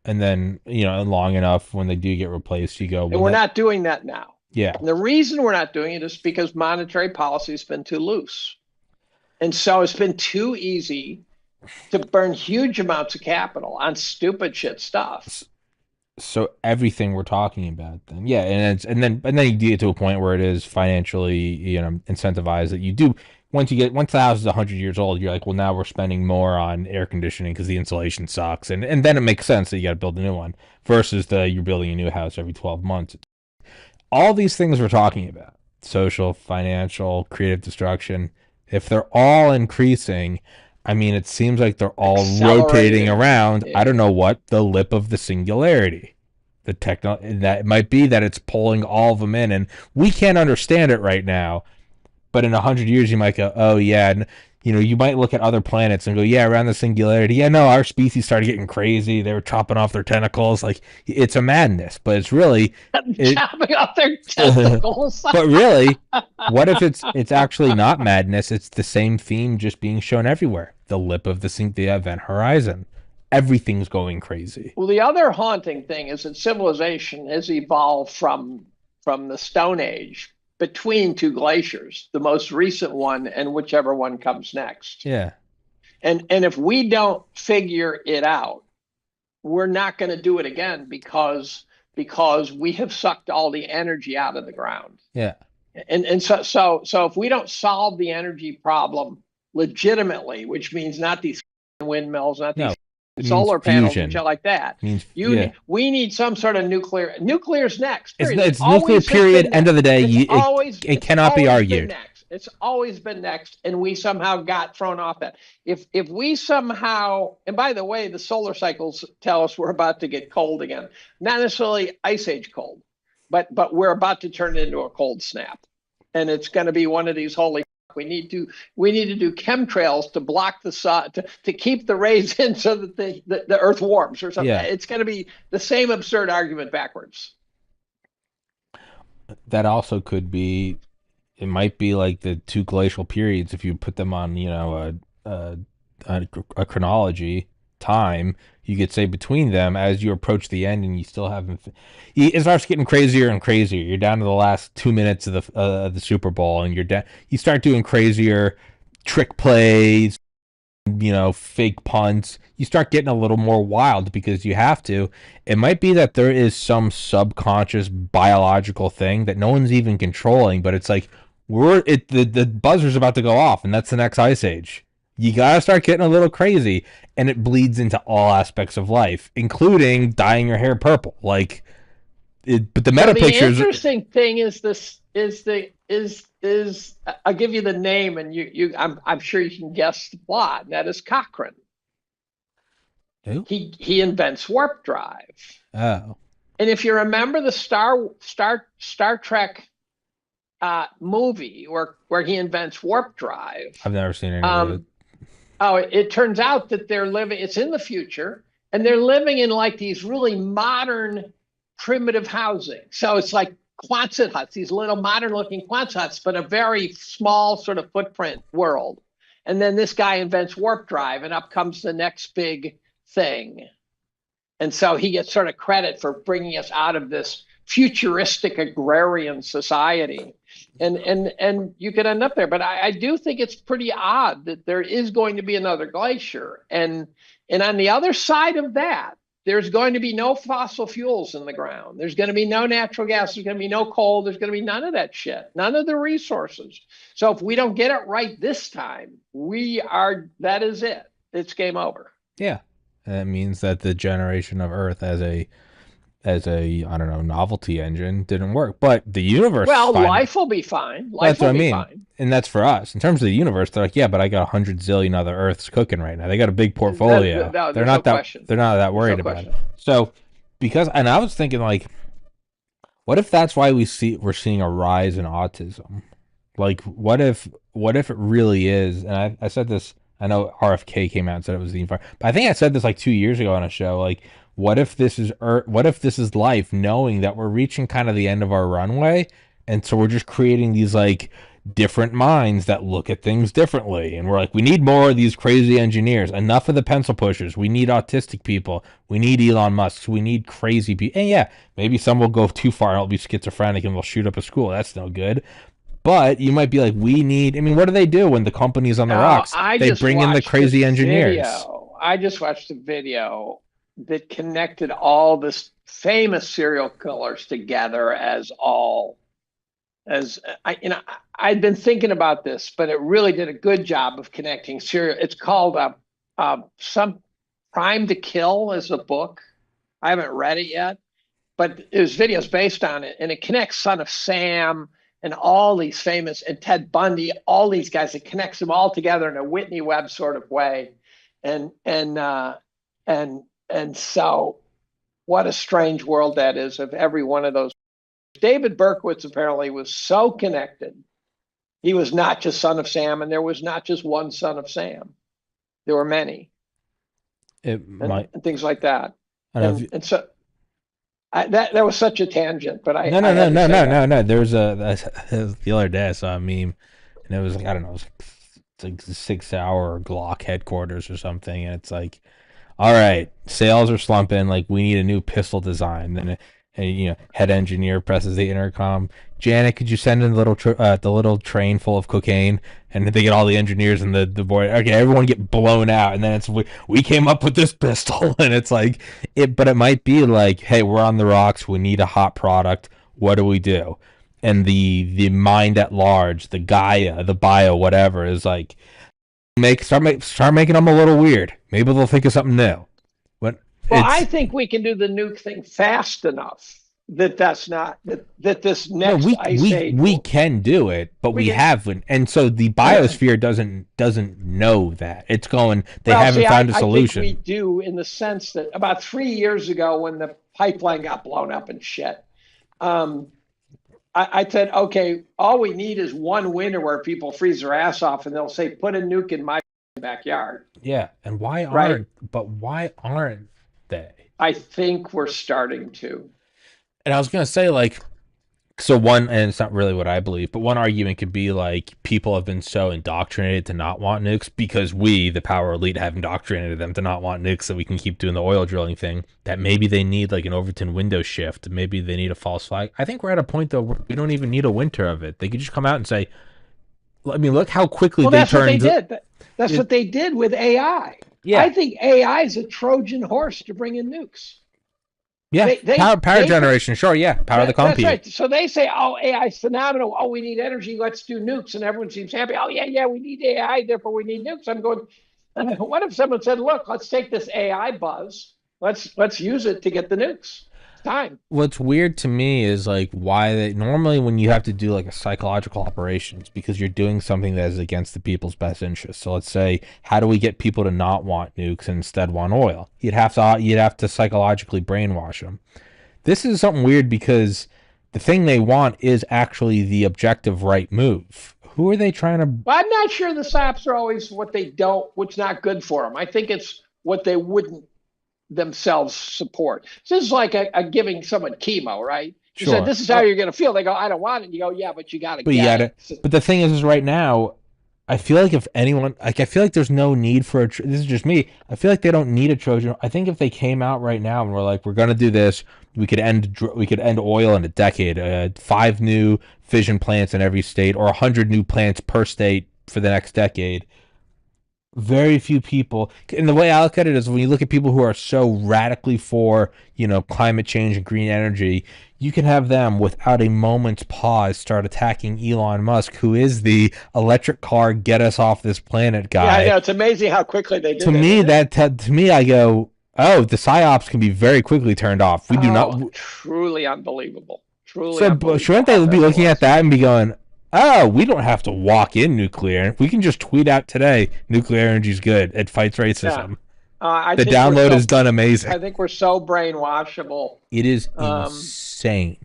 And then, long enough when they do get replaced, you go, And well, we're that, not doing that now. yeah. And the reason we're not doing it is because monetary policy has been too loose. And so it's been too easy to burn huge amounts of capital on stupid shit stuff. So everything we're talking about then, yeah. And then you get to a point where it is financially, incentivized that you do, once the house is 100 years old, you're like, well, now we're spending more on air conditioning because the insulation sucks. And then it makes sense that you got to build a new one versus you're building a new house every 12 months. All these things we're talking about, social, financial, creative destruction, if they're all increasing, I mean, it seems like they're all rotating Accelerating. around. I Yeah. don't know what, the lip of the singularity. The techno that it might be that it's pulling all of them in, and we can't understand it right now. But in 100 years, you might go, oh yeah, and you might look at other planets and go, yeah, around the singularity, yeah, no, our species started getting crazy. They were chopping off their tentacles, like it's a madness. But it's really it. Chopping off their But testicles. really, what if it's actually not madness? It's the same theme just being shown everywhere. The lip of the event horizon. Everything's going crazy. Well, the other haunting thing is that civilization has evolved from the Stone Age between two glaciers, the most recent one and whichever one comes next. Yeah, And if we don't figure it out, we're not going to do it again because we have sucked all the energy out of the ground. yeah. And so if we don't solve the energy problem legitimately, which means not these windmills, not No, these it means solar panels and fusion. shit like that, It means yeah. we need some sort of nuclear. Nuclear's next. It's Period. It it's nuclear. always has Period. been End of next. the day, it It's cannot be always been argued. next. It's always been next, and we somehow got thrown off that. If we somehow, and by the way, the solar cycles tell us we're about to get cold again. Not necessarily ice age cold, but we're about to turn it into a cold snap, and it's going to be one of these holy. We need to do chemtrails to block the sun to keep the rays in so that the Earth warms or something. Yeah, It's going to be the same absurd argument backwards. that also could be. It might be like the two glacial periods if you put them on, a, a chronology time. You could say between them as you approach the end, and you still haven't. It starts getting crazier and crazier. You're down to the last 2 minutes of the Super Bowl, and you're down. You start doing crazier trick plays, fake punts. You start getting a little more wild because you have to. It might be that there is some subconscious biological thing that no one's even controlling, but it's like the buzzer's about to go off, and that's the next ice age. You gotta start getting a little crazy, and it bleeds into all aspects of life, including dyeing your hair purple. But the So meta the pictures. interesting thing is this is I'll give you the name, and I'm sure you can guess the plot. And that is Cochrane. Who? He invents warp drive. Oh, And if you remember the Star Trek movie where he invents warp drive, I've never seen any of it. um, oh, it turns out that they're living. It's in the future, and they're living in like these really modern, primitive housing. So it's like Quonset huts, these little modern-looking Quonset huts, but a very small sort of footprint world. And then this guy invents warp drive, and up comes the next big thing. And so he gets sort of credit for bringing us out of this futuristic agrarian society. And you could end up there. But I do think it's pretty odd that there is going to be another glacier. And on the other side of that, there's going to be no fossil fuels in the ground. There's going to be no natural gas. There's going to be no coal. There's going to be none of that shit, none of the resources. So if we don't get it right this time, that is it. It's game over. Yeah. And that means that the generation of Earth as a I don't know novelty engine didn't work. But the universe is Well, fine. life will be fine. Well, that's Life what will I be mean. fine. And that's for us. In terms of the universe, they're like, yeah, but I got 100 zillion other Earths cooking right now. They got a big portfolio. No, They're there's no not that question. they're not that There's no worried about it. question. So and I was thinking like, what if that's why we're seeing a rise in autism? Like, what if it really is? And I said this. I know RFK came out and said it was the environment, but I think I said this like 2 years ago on a show. Like, what if this is Earth, what if this is life, knowing that we're reaching kind of the end of our runway, and so we're just creating these like different minds that look at things differently, and we're like, we need more of these crazy engineers. Enough of the pencil pushers. We need autistic people. We need Elon Musk's. We need crazy people. And yeah, maybe some will go too far and will be schizophrenic and will shoot up a school. That's no good. But you might be like, we need. I mean, what do they do when the company's on the Now, rocks? I They just bring in the watched this crazy engineers. video. I just watched a video that connected all this famous serial killers together as I'd been thinking about this, but it really did a good job of connecting serial. It's called some Crime to Kill is a book. I haven't read it yet, but there's videos based on it, and it connects Son of Sam and all these famous and Ted Bundy, all these guys. It connects them all together in a Whitney Webb sort of way, and and so what a strange world that is of every one of those. David Berkowitz apparently was so connected. He was not just Son of Sam, and there was not just one Son of Sam. There were many, It might. and things like that. I don't know. And so that was such a tangent, but No, I no, no, had to no, say no, that. no, no. There's the other day I saw a meme, and it was like I don't know, it's like 6 hour Glock headquarters or something, and it's like, all right, sales are slumping. Like we need a new pistol design. Then, head engineer presses the intercom. Janet, could you send in the little train full of cocaine? And they get all the engineers and the boy. Okay, everyone get blown out, and then it's we came up with this pistol, and it's like it. But it might be like, hey, we're on the rocks. We need a hot product. What do we do? And the mind at large, the Gaia, the bio, whatever, is like start making them a little weird. Maybe they'll think of something new. But Well, I it's think we can do the nuke thing fast enough that's not that this no, next we ice we age we will, can do it, but we we can. haven't, and so the biosphere doesn't know that it's going. They Well, see, haven't found a I think we solution. do in the sense that about 3 years ago, when the pipeline got blown up and shit, Um, I said, okay, all we need is one winter where people freeze their ass off and they'll say, put a nuke in my backyard, Yeah, and right? why aren't they? I think we're starting to. And I was gonna say like, so one, and it's not really what I believe, but one argument could be like people have been so indoctrinated to not want nukes because we, the power elite, have indoctrinated them to not want nukes so we can keep doing the oil drilling thing. That maybe they need like an Overton window shift. Maybe they need a false flag. I think we're at a point though where we don't even need a winter of it. They could just come out and say, I mean, look how quickly Well, they that's what they turned did. That's it. what they did with AI. I Yeah, think AI is a Trojan horse to bring in nukes. yeah. They they Power they put generation, sure, yeah. Power the that's compute. right. So they say, "Oh, AI is phenomenal. Oh, we need energy. Let's do nukes," and everyone seems happy. Oh, yeah, yeah, we need AI, therefore we need nukes. I'm going. What if someone said, "Look, let's take this AI buzz. Let's use it to get the nukes. It's time." What's weird to me is like why they normally when you have to do like a psychological operations because you're doing something that is against the people's best interest. So let's say how do we get people to not want nukes and instead want oil? You'd have to psychologically brainwash them. This is something weird because the thing they want is actually the objective right move. Who are they trying to? Well, I'm not sure the SOPs are always what they don't, what's not good for them. I think it's what they wouldn't themselves support. So this is like a giving someone chemo, right? You said Sure. this is how you're going to feel. They go, I don't want it. You go, yeah, but you got to But you get gotta. it. So, But the thing is right now, I feel like if anyone, like, I feel like there's no need for this is just me. I feel like they don't need a Trojan. I think if they came out right now and were like, we're gonna do this, we could end oil in a decade. 5 new fission plants in every state, or 100 new plants per state for the next decade. Very few people, and the way I look at it is when you look at people who are so radically for climate change and green energy, you can have them without a moment's pause start attacking Elon Musk, who is the electric car get us off this planet yeah, I guy. know. It's amazing how quickly they To did that, me isn't it? to me I go, oh, the psyops can be very quickly turned off. We do not. Oh, truly unbelievable. Truly So unbelievable shouldn't how they be fast it looking at was. that and be going, oh, we don't have to walk in nuclear. We can just tweet out today, nuclear energy is good. It fights Yeah. racism. I The think we're download is so done amazing. I think we're so brainwashable. It is Um, insane.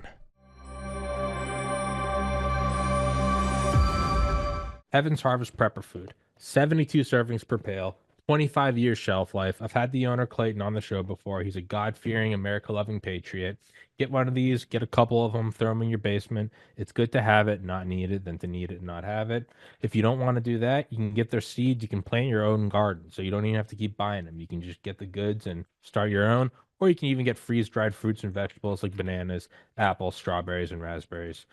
Heaven's Harvest Prepper Food. 72 servings per pail, 25 years shelf life. I've had the owner Clayton on the show before. He's a God-fearing, America-loving patriot. Get one of these, get a couple of them, throw them in your basement. It's good to have it, not need it, than to need it and not have it. If you don't want to do that, you can get their seeds. You can plant your own garden, so you don't even have to keep buying them. You can just get the goods and start your own, or you can even get freeze-dried fruits and vegetables like bananas, apples, strawberries, and raspberries.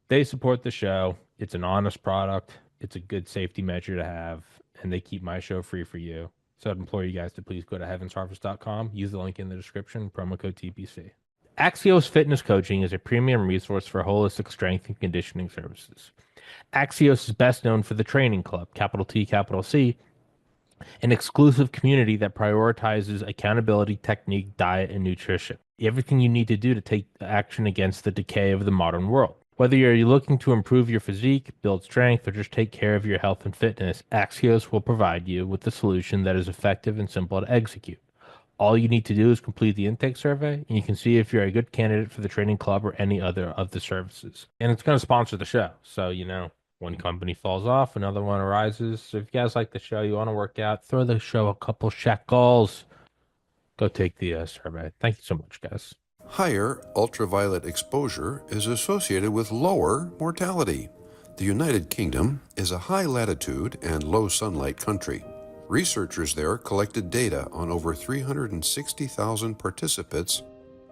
They support the show. It's an honest product. It's a good safety measure to have, and they keep my show free for you. So I'd implore you guys to please go to heavensharvest.com, use the link in the description, promo code TPC. Axios Fitness Coaching is a premium resource for holistic strength and conditioning services. Axios is best known for the Training Club, capital T, capital C, an exclusive community that prioritizes accountability, technique, diet, and nutrition. Everything you need to do to take action against the decay of the modern world. Whether you're looking to improve your physique, build strength, or just take care of your health and fitness, Axios will provide you with a solution that is effective and simple to execute. All you need to do is complete the intake survey, and you can see if you're a good candidate for the training club or any other of the services. And it's going to sponsor the show. So, one company falls off, another one arises. So if you guys like the show, you want to work out, throw the show a couple shekels. Go take the survey. Thank you so much, guys. Higher ultraviolet exposure is associated with lower mortality. The United Kingdom is a high latitude and low sunlight country. Researchers there collected data on over 360,000 participants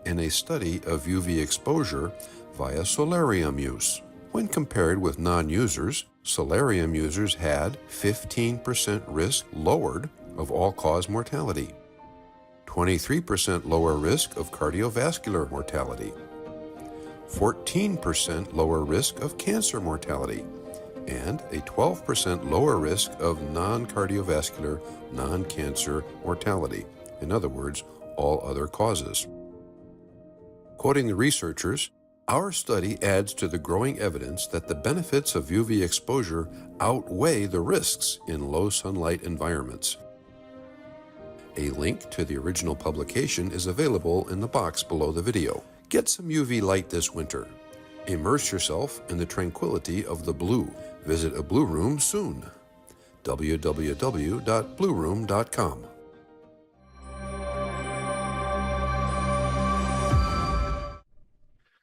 in a study of UV exposure via solarium use. When compared with non-users, solarium users had 15% risk lowered of all-cause mortality, 23% lower risk of cardiovascular mortality, 14% lower risk of cancer mortality, and a 12% lower risk of non-cardiovascular, non-cancer mortality. In other words, all other causes. Quoting the researchers, our study adds to the growing evidence that the benefits of UV exposure outweigh the risks in low sunlight environments. A link to the original publication is available in the box below the video. Get some UV light this winter. Immerse yourself in the tranquility of the blue. Visit a Blue Room soon. www.blueroom.com.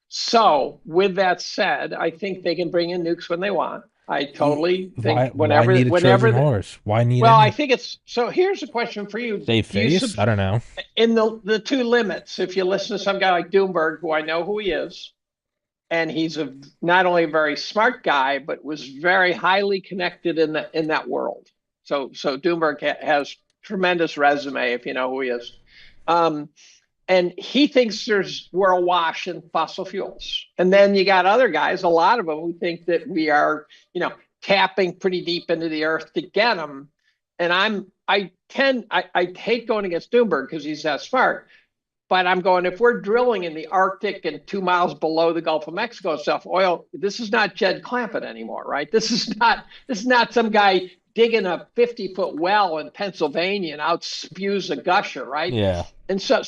So, with that said, I think they can bring in nukes when they want. I totally think why need a Trojan horse? Why need well, any? I think it's so. Here's a question for you: Save Do you face? I don't know. in the two limits? If you listen to some guy like Doomberg, who I know who he is, and he's not only a very smart guy, but was very highly connected in that world. So Doomberg has tremendous resume if you know who he is. And he thinks we're awash in fossil fuels. And then you got other guys, a lot of them, who think that we are, tapping pretty deep into the earth to get them. And I hate going against Doomberg because he's that smart. But I'm going, if we're drilling in the Arctic and 2 miles below the Gulf of Mexico and stuff, oil, this is not Jed Clampett anymore, right? This is not some guy digging a 50-foot well in Pennsylvania and out spews a gusher, right? Yeah. And so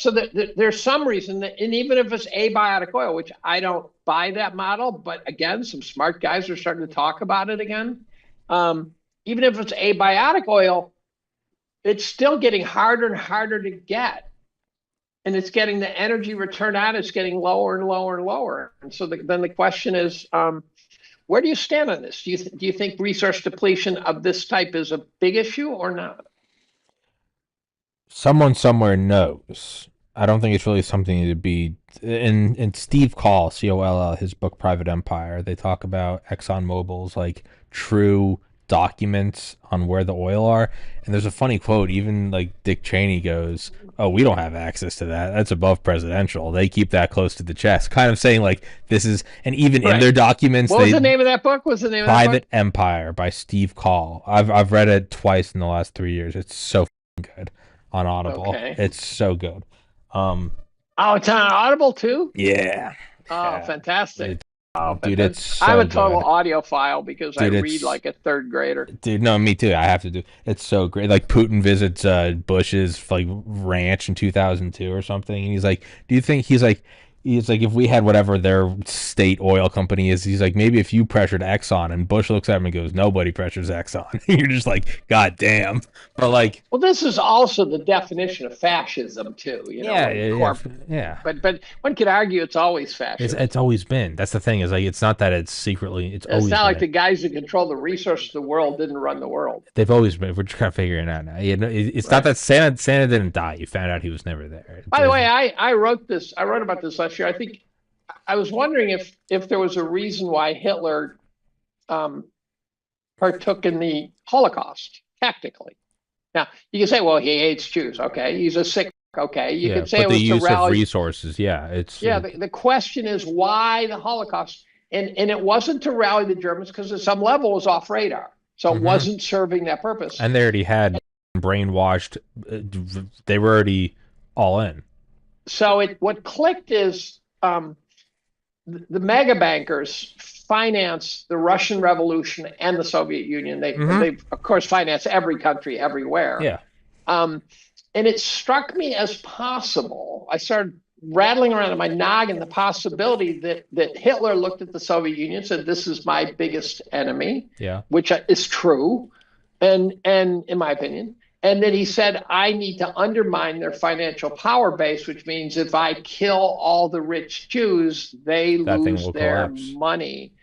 there's some reason that, and even if it's abiotic oil, which I don't buy that model, but again, some smart guys are starting to talk about it again. Even if it's abiotic oil, it's still getting harder and harder to get. And it's getting the energy return on it's getting lower and lower and lower. And so then the question is, where do you stand on this? Do you think resource depletion of this type is a big issue or not? Someone somewhere knows. I don't think it's really something to be. In Steve Coll, Coll, his book Private Empire, they talk about ExxonMobil's like true documents on where the oil are. And there's a funny quote. Even like Dick Cheney goes, "Oh, we don't have access to that. That's above presidential. They keep that close to the chest." Kind of saying like this is, and even in their documents, what was the name of that book? What's the name of that book? Private Empire by Steve Coll. I've read it twice in the last 3 years. It's so good on Audible. Okay. It's so good. Oh, it's on Audible too? Yeah. Oh, Yeah. fantastic. Dude, it's so I'm a total good. audiophile because I read like a third grader. Dude, no, me too. I have to do. It's so great. Like Putin visits Bush's like ranch in 2002 or something, and he's like, "Do you think?" He's like, if we had whatever their state oil company is, he's like, maybe if you pressured Exxon, and Bush looks at him and goes, "Nobody pressures Exxon." You're just like, God damn. But like, well, this is also the definition of fascism too. Yeah. But one could argue it's always fascism. It's always been. That's the thing. Is like it's not that it's secretly. It's always not been. like the guys who control the resources of the world didn't run the world. They've always been. We're just kind of figuring it out now. It's not that Santa didn't die. You found out he was never there. By the way, I wrote about this last year. I think I was wondering if there was a reason why Hitler partook in the Holocaust tactically. Now you can say, well, he hates Jews. Okay, he's a sick. Okay, you can say it was the use to rally of resources. Yeah, it's the question is why the Holocaust, and it wasn't to rally the Germans because at some level it was off radar, so it wasn't serving that purpose. And they already had brainwashed. They were already all in. So what clicked is the mega bankers financed the Russian Revolution and the Soviet Union. They of course financed every country everywhere. Yeah. And it struck me as possible. I started rattling around in my noggin the possibility that Hitler looked at the Soviet Union and said, "This is my biggest enemy," which is true, and in my opinion. And then he said, "I need to undermine their financial power base, which means if I kill all the rich Jews, they lose their money."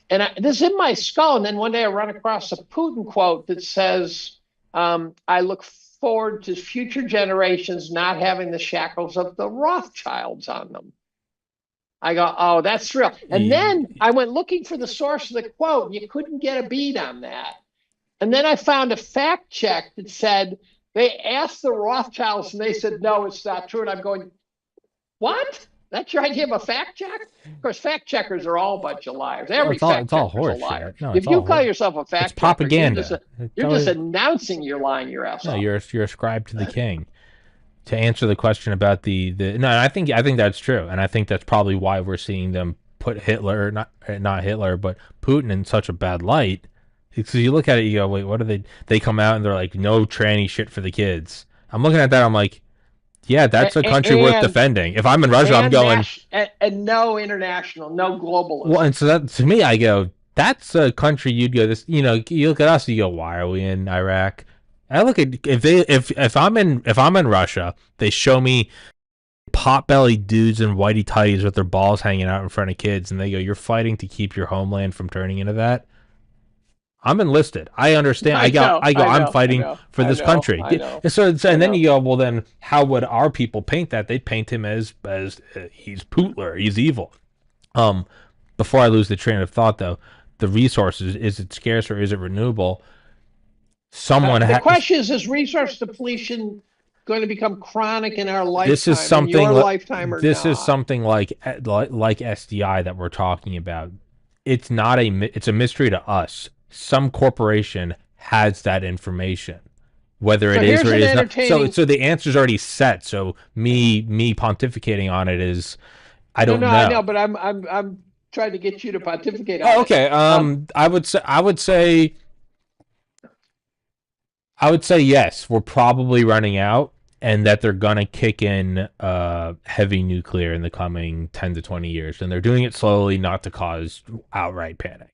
And this is in my skull. And then one day I run across a Putin quote that says, "I look forward to future generations not having the shackles of the Rothschilds on them." I go, "Oh, that's real." And then I went looking for the source of the quote, and you couldn't get a beat on that. And then I found a fact check that said they asked the Rothschilds and they said, "No, it's not true." And I'm going, "What? That's your idea of a fact check?" Of course, fact checkers are all a bunch of liars. Every fact checker is a liar. No, if you call yourself a fact checker, propaganda. You're just announcing you're lying your ass off. You're ascribed to the king. To answer the question about no, I think that's true, and I think that's probably why we're seeing them put Hitler, not Hitler, but Putin in such a bad light. Because you look at it, you go, wait, what are they? They come out and they're like, no tranny shit for the kids. I'm looking at that, I'm like, Yeah, that's a country worth and defending. If I'm in Russia, I'm going, and no international, no well, globalism. and so that to me, I go, that's a country you'd go. This, you look at us, you go, why are we in Iraq? I look at if I'm in Russia, they show me pot-bellied dudes in whitey tighties with their balls hanging out in front of kids, and they go, "You're fighting to keep your homeland from turning into that." I'm enlisted. I understand. I know, I go. I I'm know, I fighting know, for I this know, country. I know, And I then you know. go, well, then how would our people paint that? They'd paint him as he's Putler, he's evil. Um, Before I lose the train of thought, though, the resources, is it scarce or is it renewable? Someone The has. question is resource depletion going to become chronic in our This is lifetime, in something. your lifetime or This is not? something like SDI that we're talking about. It's not a. It's a mystery to us. Some corporation has that information, whether So it is here's or it an is not. So entertaining. the answer's already set. So me pontificating on it is, I No, don't no, I know, know. but I'm trying to get you to pontificate Oh, on it. okay. Um, I would say yes. We're probably running out, and that they're gonna kick in heavy nuclear in the coming 10 to 20 years, and they're doing it slowly, not to cause outright panic.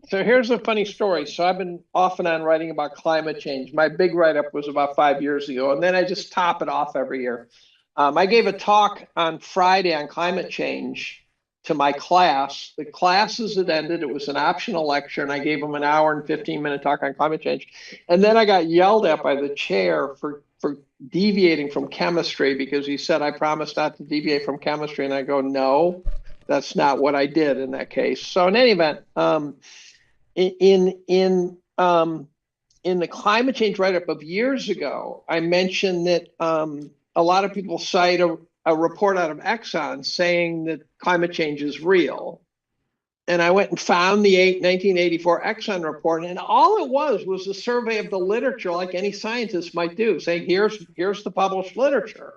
so here's a funny story. So I've been off and on writing about climate change. My big write-up was about 5 years ago, and then I just top it off every year. I gave a talk on Friday on climate change to my class. The classes had ended. It was an optional lecture, and I gave them an hour and 15-minute talk on climate change. And then I got yelled at by the chair for deviating from chemistry because he said I promised not to deviate from chemistry, and I go, no, that's not what I did in that case. So in any event, in in um, in the climate change write-up of years ago, I mentioned that a lot of people cite a report out of Exxon saying that climate change is real. And I went and found the 1984 Exxon report, and all it was a survey of the literature, like any scientist might do, saying here's the published literature.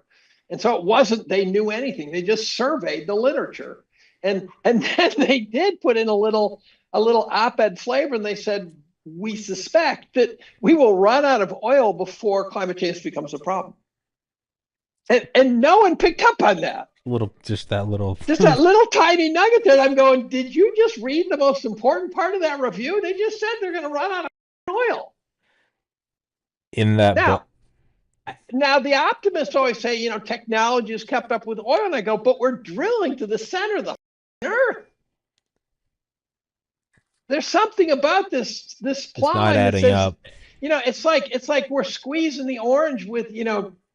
And so it wasn't they knew anything; they just surveyed the literature, and then they did put in a little op-ed flavor, and they said we suspect that we will run out of oil before climate change becomes a problem. And no one picked up on that. Just that little. Just that little tiny nugget that I'm going, did you just read the most important part of that review? They just said they're going to run out of oil. In that book. Now the optimists always say, technology has kept up with oil. And I go, but we're drilling to the center of the earth. There's something about this It's not plot that adding says, up. it's like we're squeezing the orange with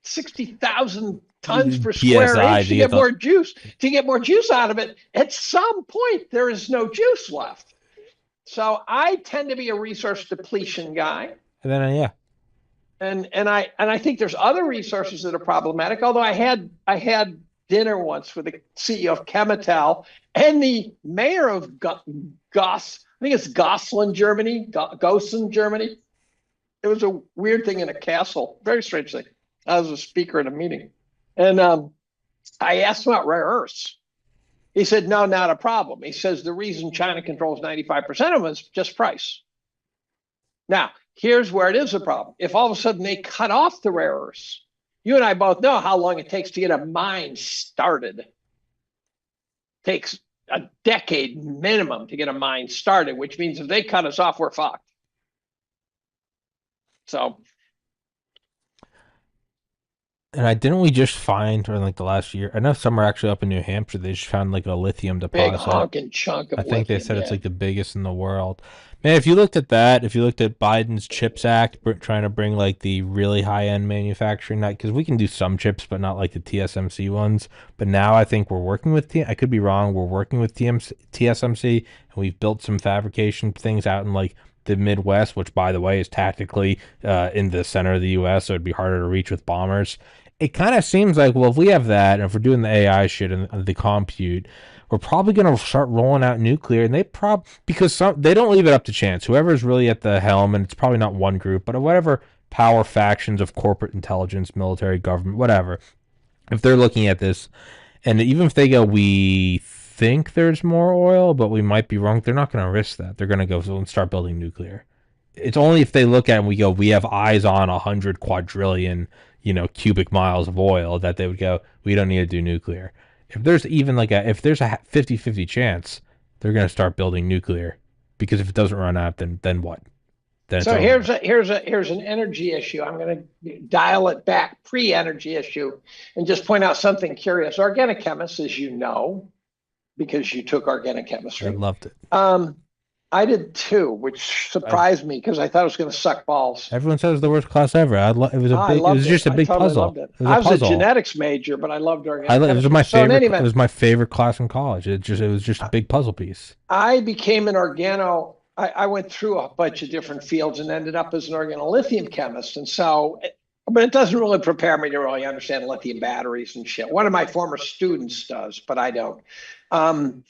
60,000 tons per square PSI inch to get more juice out of it. At some point, there is no juice left. So I tend to be a resource depletion guy, And then yeah, and I think there's other resources that are problematic. Although I had dinner once with the CEO of Chemital and the mayor of Goss. I think it's Gosselin, Germany. Gossen, Germany. It was a weird thing in a castle. Very strange thing. I was a speaker at a meeting. And I asked him about rare earths. He said, no, not a problem. He says the reason China controls 95% of them is just price. Now, here's where it is a problem. If all of a sudden they cut off the rare earths, you and I both know how long it takes to get a mine started. It takes a decade minimum to get a mine started, which means if they cut us off, we're fucked. So and didn't we just find, or in like the last year? I know some are actually up in New Hampshire. They just found like a lithium big deposit. honking chunk I of think they lithium. said it's Yeah. like the biggest in the world. Man, if you looked at that, if you looked at Biden's CHIPS Act, trying to bring like the really high end manufacturing, not because we can do some chips, but not like the TSMC ones. But now I think we're working with I could be wrong. We're working with TSMC, and we've built some fabrication things out in like the Midwest, which by the way is tactically in the center of the U.S., so it'd be harder to reach with bombers. It kind of seems like, well, if we have that, and if we're doing the AI shit and the compute, we're probably going to start rolling out nuclear, and because they don't leave it up to chance. Whoever's really at the helm, and it's probably not one group, but whatever power factions of corporate intelligence, military, government, whatever, if they're looking at this, and even if they go, we think there's more oil, but we might be wrong, they're not going to risk that. They're going to go and start building nuclear. It's only if they look at it and we go, we have eyes on 100 quadrillion cubic miles of oil that they would go, we don't need to do nuclear. If there's even if there's a 50-50 chance, they're going to start building nuclear, because if it doesn't run out, then what? Then it's So over. here's an energy issue. I'm going to dial it back, pre-energy issue, and just point out something curious. Organic chemists, as you know, because you took organic I chemistry. loved it. I did too, which surprised me because I thought it was going to suck balls. Everyone says it was the worst class ever. It was a I big. It loved was just a I big totally puzzle. loved it. It was I a was a puzzle. genetics major, but I loved organic It was chemistry. my So in favorite. any It event, was my favorite class in college. It was just a big puzzle piece. I became an I went through a bunch of different fields and ended up as an organolithium chemist. And so, but it doesn't really prepare me to really understand lithium batteries and shit. One of my former students does, but I don't. Um,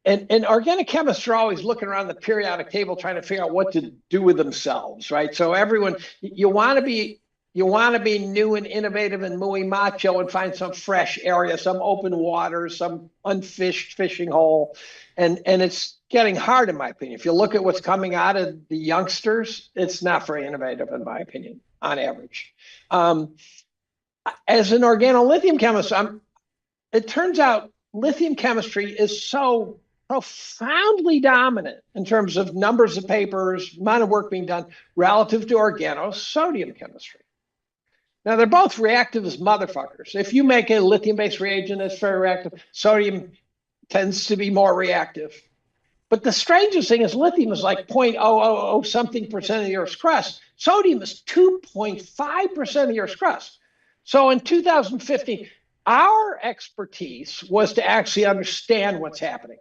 and organic chemists are always looking around the periodic table trying to figure out what to do with themselves, right? So everyone, you want to be new and innovative and muy macho and find some fresh area, some open water, some unfished fishing hole, and it's getting hard in my opinion. If you look at what's coming out of the youngsters, it's not very innovative in my opinion, on average. As an organolithium chemist, it turns out lithium chemistry is so profoundly dominant in terms of numbers of papers, amount of work being done relative to organo-sodium chemistry. Now, they're both reactive as motherfuckers. If you make a lithium-based reagent that's very reactive, sodium tends to be more reactive. But the strangest thing is lithium is like 0.000 something percent of the Earth's crust. Sodium is 2.5% of the Earth's crust. So in 2015, our expertise was to actually understand what's happening.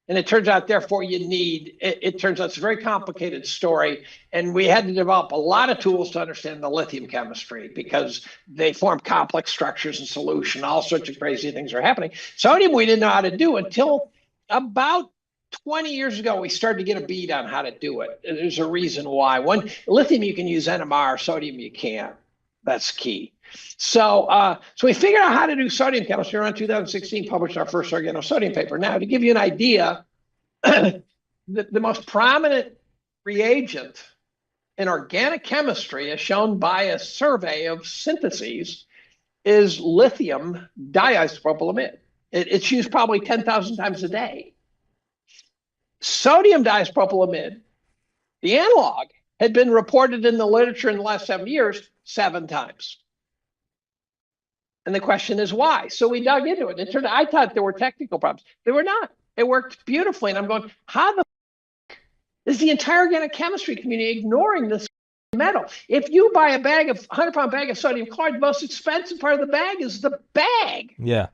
And it turns out, therefore, it turns out it's a very complicated story. And we had to develop a lot of tools to understand the lithium chemistry because they form complex structures in solution. All sorts of crazy things are happening. Sodium, we didn't know how to do until about 20 years ago, we started to get a beat on how to do it. There's a reason why. Lithium, you can use NMR, sodium, you can't. That's key. So we figured out how to do sodium chemistry around 2016, published our first organosodium paper. Now, to give you an idea, the most prominent reagent in organic chemistry, as shown by a survey of syntheses, is lithium diisopropylamide. It's used probably 10,000 times a day. Sodium diisopropylamide, the analog, had been reported in the literature in the last 7 years 7 times. And the question is why? So we dug into it. It turned out I thought there were technical problems. There were not. It worked beautifully. And I'm going, how the fuck is the entire organic chemistry community ignoring this metal? If you buy a 100-pound bag of sodium chloride, the most expensive part of the bag is the bag. Yeah.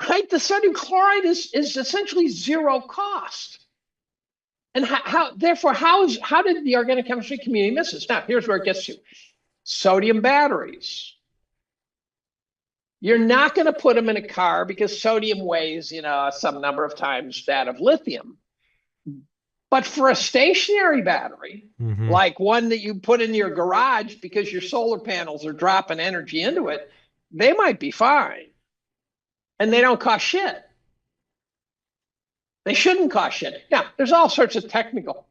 Right? The sodium chloride is essentially zero cost. And how did the organic chemistry community miss this? Now, here's where it gets to. Sodium batteries. You're not going to put them in a car because sodium weighs, some number of times that of lithium. But for a stationary battery, like one that you put in your garage because your solar panels are dropping energy into it, they might be fine. And they don't cost shit. They shouldn't cost shit. Now, there's all sorts of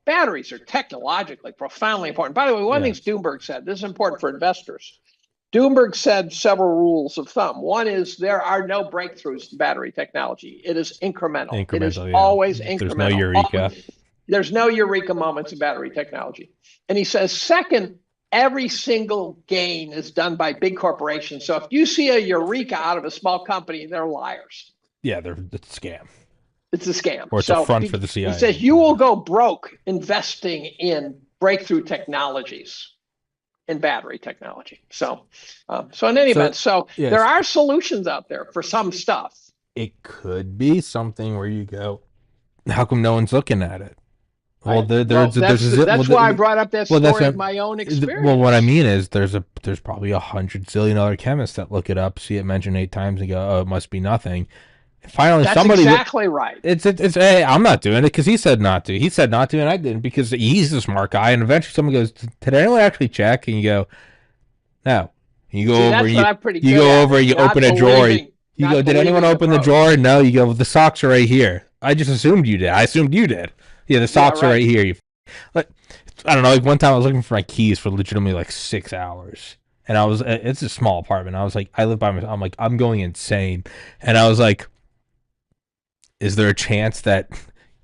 batteries are technologically profoundly important. By the way, one of the things Doomberg said, this is important for investors. Doomberg said several rules of thumb. One is there are no breakthroughs in battery technology. It is incremental. It is always incremental. There's no eureka. There's no eureka moments in battery technology. And he says, second, every single gain is done by big corporations. So if you see a eureka out of a small company, they're liars. Yeah, it's a scam. It's a scam. Or it's a front for the CIA. He says you will go broke investing in breakthrough technologies. In battery technology. So in any event, there are solutions out there for some stuff. It could be something where you go, how come no one's looking at it? Well, that's why I brought up that story of my own experience. Well, what I mean is there's probably 100 zillion other chemists that look it up, see it mentioned 8 times and go, oh, it must be nothing. Finally, that's somebody exactly right. It's hey, I'm not doing it because he said not to. He said not to, and I didn't because he's a smart guy. And eventually, someone goes, "Did anyone actually check?" And you go, "No." You go over. You go over. You open a drawer. You go, "Did anyone open the drawer?" No. You go, well, "The socks are right here." I just assumed you did. I assumed you did. Yeah, the socks are right here. I don't know. Like one time, I was looking for my keys for legitimately like 6 hours. And I was, it's a small apartment. I was like, I live by myself. I'm like, I'm going insane. And I was like, is there a chance that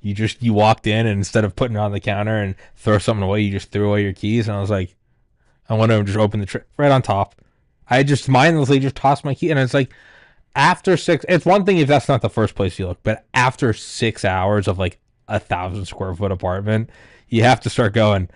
you walked in and instead of putting it on the counter and throw something away, you just threw away your keys? And I was like, I went over and just opened the tray right on top. I just mindlessly just tossed my key, and it's like after six. It's one thing if that's not the first place you look, but after 6 hours of like 1,000 square foot apartment, you have to start going.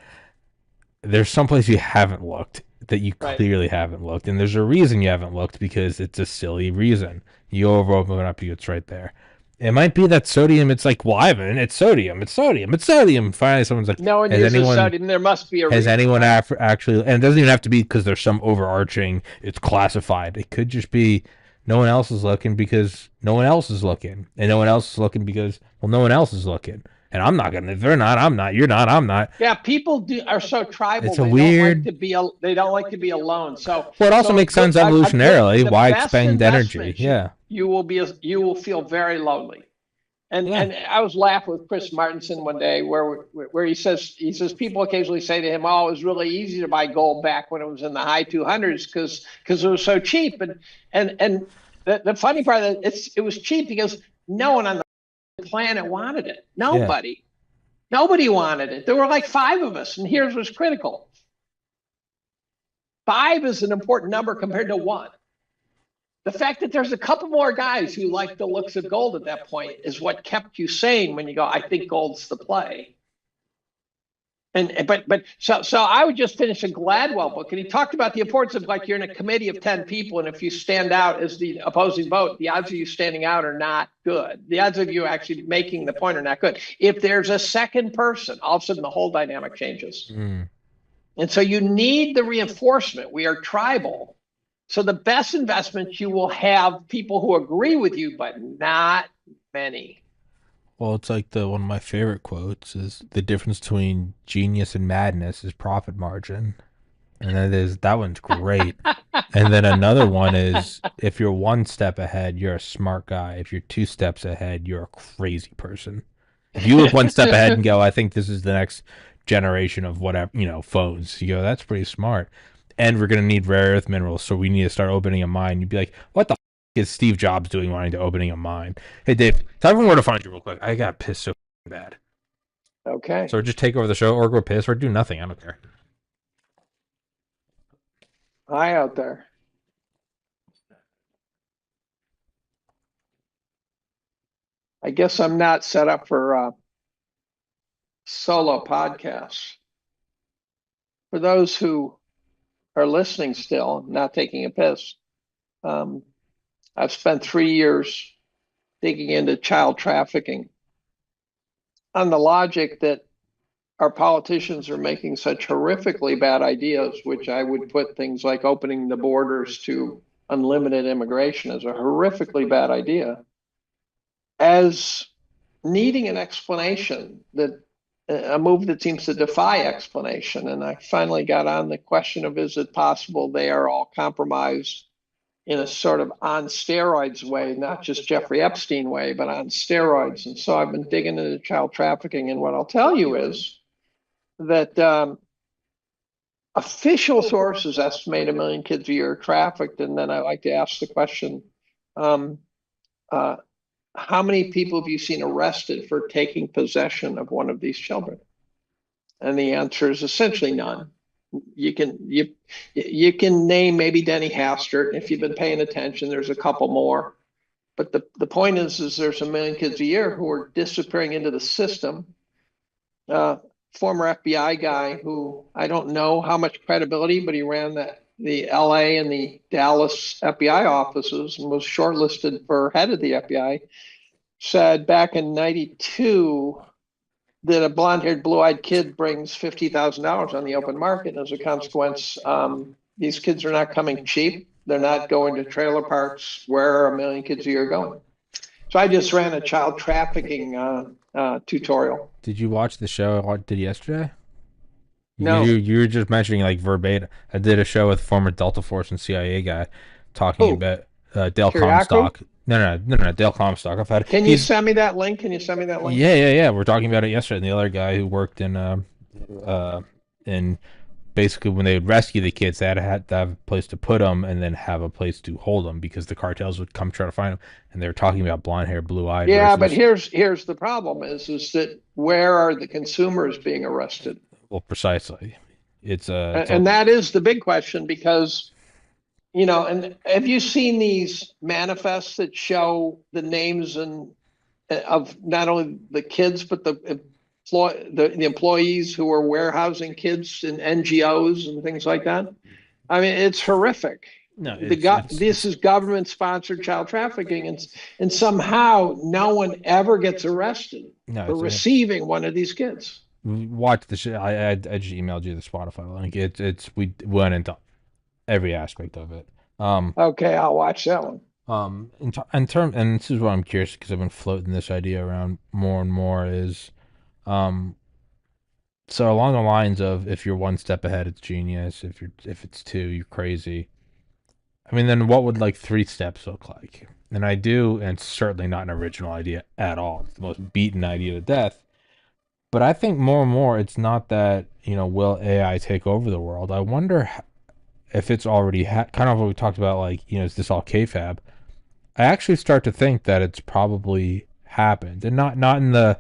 There's someplace you haven't looked that you Right. clearly haven't looked, and there's a reason you haven't looked because it's a silly reason. You open it up, it's right there. It might be that sodium. It's like, well, Ivan, it's sodium, it's sodium, it's sodium. Finally, someone's like, No one has uses anyone sodium. There must be a has reason, anyone right? actually? And it doesn't even have to be because there's some overarching. It's classified. It could just be no one else is looking because no one else is looking, and no one else is looking because well, no one else is looking. And I'm not gonna. If they're not, I'm not. You're not. I'm not. Yeah, people are so tribal. It's a They don't like weird. to be they don't like to be alone. So Well, it also makes sense evolutionarily. the Why best expend energy? investment Yeah. you will feel very lonely. Yeah. And I was laughing with Chris Martinson one day where he says people occasionally say to him, "Oh, it was really easy to buy gold back when it was in the high 200s because it was so cheap." And the funny part of it was cheap because no one on the planet wanted it. Yeah. Nobody wanted it. There were like five of us, and here's what's critical: five is an important number compared to one. The fact that there's a couple more guys who like the looks of gold at that point is what kept you sane when you go, I think gold's the play. So I would just finish a Gladwell book, and he talked about the importance of like you're in a committee of 10 people, and if you stand out as the opposing vote, the odds of you standing out are not good. The odds of you actually making the point are not good. If there's a second person, all of a sudden the whole dynamic changes. Mm. And so you need the reinforcement. We are tribal. So the best investment, you will have people who agree with you, but not many. Well, it's like the one of my favorite quotes is the difference between genius and madness is profit margin. And that one's great. And then another one is if you're one step ahead, you're a smart guy. If you're two steps ahead, you're a crazy person. If you look one step ahead and go, I think this is the next generation of whatever, phones, you go, that's pretty smart. And we're going to need rare earth minerals, so we need to start opening a mine. You'd be like, what the is Steve Jobs doing wanting to opening a mine? Hey, Dave, tell everyone where to find you real quick. I got pissed so bad. Okay. So just take over the show or go piss or do nothing. I don't care. Hi out there. I guess I'm not set up for solo podcasts. For those who are listening still, not taking a piss, I've spent 3 years digging into child trafficking on the logic that our politicians are making such horrifically bad ideas, which I would put things like opening the borders to unlimited immigration as a horrifically bad idea, as needing an explanation, that a move that seems to defy explanation. And I finally got on the question of, is it possible they are all compromised in a sort of on steroids way, not just Jeffrey Epstein way, but on steroids? And so I've been digging into child trafficking. And what I'll tell you is that official sources estimate 1 million kids a year are trafficked. And then I like to ask the question, how many people have you seen arrested for taking possession of one of these children? And the answer is essentially none. You can name maybe Denny Hastert. If you've been paying attention, there's a couple more. But the point is there's 1 million kids a year who are disappearing into the system. Former FBI guy who I don't know how much credibility, but he ran the LA and the Dallas FBI offices and was shortlisted for head of the FBI, said back in 92 that a blonde-haired, blue-eyed kid brings $50,000 on the open market. And as a consequence, these kids are not coming cheap. They're not going to trailer parks where 1 million kids a year are going. So I just ran a child trafficking tutorial. Did you watch the show I did yesterday? No. You were just mentioning like verbatim. I did a show with former Delta Force and CIA guy talking about Dale Kiriakou? Comstock. No, Dale Comstock. Can you send me that link? Can you send me that link? Yeah. We're talking about it yesterday. And the other guy who worked in basically when they would rescue the kids, they had to have a place to put them and then have a place to hold them because the cartels would come try to find them. And they were talking about blonde hair, blue eyed Yeah, but versus. here's the problem is that where are the consumers being arrested? Well, precisely. It's And that is the big question because, and have you seen these manifests that show the names and of not only the kids but the employees who are warehousing kids in NGOs and things like that? I mean, it's horrific. no, This is government sponsored child trafficking, and somehow no one ever gets arrested no, for receiving one of these kids. watch the shit. I just emailed you the Spotify link. We went into every aspect of it. Okay, I'll watch that one. In term, and this is what I'm curious because I've been floating this idea around more and more is, so along the lines of if you're one step ahead, it's genius. If it's two, you're crazy. I mean, then what would like 3 steps look like? And I do, and it's certainly not an original idea at all. It's the most beaten idea to death. But I think more and more, it's not that will AI take over the world. I wonder if it's already kind of what we talked about, like is this all kayfabe? I actually start to think that it's probably happened, and not in the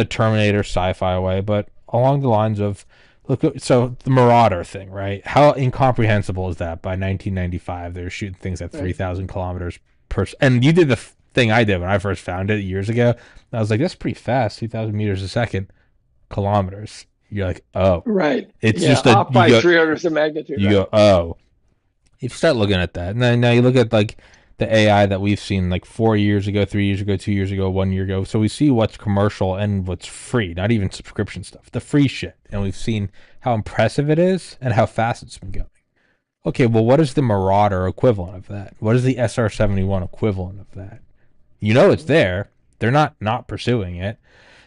Terminator sci-fi way, but along the lines of look. So the Marauder thing, right? How incomprehensible is that? By 1995, they were shooting things at 3,000 kilometers per. And you did the thing I did when I first found it years ago. I was like, that's pretty fast, 2,000 meters a second, kilometers. You're like, oh, Right. it's Yeah, just off by 3 orders of magnitude. you go, oh. If you start looking at that, and then now you look at like the AI that we've seen like 4 years ago, 3 years ago, 2 years ago, 1 year ago. So we see what's commercial and what's free, not even subscription stuff, the free shit. And we've seen how impressive it is and how fast it's been going. Okay, well, what is the Marauder equivalent of that? What is the SR-71 equivalent of that? It's there. They're not pursuing it.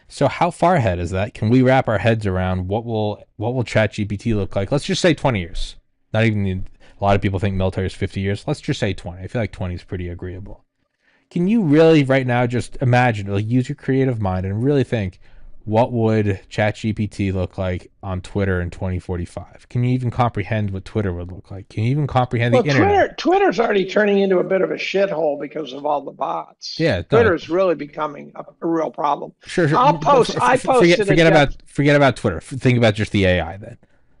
So how far ahead is that? Can we wrap our heads around what will ChatGPT look like? Let's just say 20 years. Not even a lot of people think military is 50 years. Let's just say 20. I feel like 20 is pretty agreeable. Can you really right now just imagine, like use your creative mind and really think, what would ChatGPT look like on Twitter in 2045? Can you even comprehend what Twitter would look like? Can you even comprehend the internet? Twitter's already turning into a bit of a shithole because of all the bots. Yeah, Twitter's really becoming a real problem. Sure. I posted forget about Twitter. Think about just the AI then.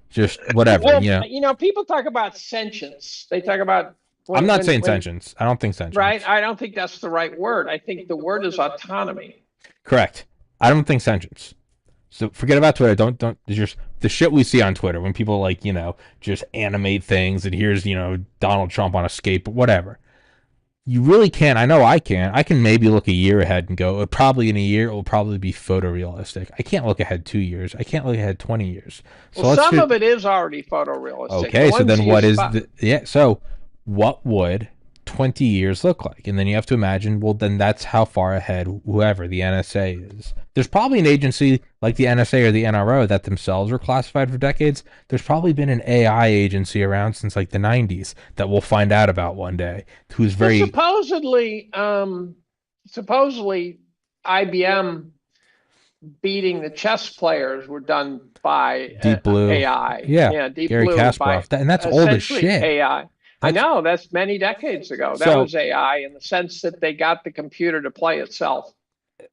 Just whatever, Well, people talk about sentience. They talk about I'm not saying sentience. I don't think sentience. Right? I don't think that's the right word. I think the word is autonomy. Correct. I don't think sentience. So forget about Twitter. Don't just the shit we see on Twitter when people like, just animate things and here's, Donald Trump on a skateboard, whatever. You really can't. I know I can. I can maybe look a year ahead and go, probably in a year, it will probably be photorealistic. I can't look ahead 2 years. I can't look ahead 20 years. So well, some of it is already photorealistic. Okay, so then what is so what would 20 years look like? And then you have to imagine, well, then that's how far ahead whoever the NSA is. There's probably an agency like the NSA or the NRO that themselves were classified for decades. There's probably been an AI agency around since like the 90s that we'll find out about one day, who's very supposedly IBM beating the chess players were done by Deep Blue AI. Yeah, Deep Gary Blue Kasparov. And that's old as shit. AI. I know, that's many decades ago. That was AI in the sense that they got the computer to play itself.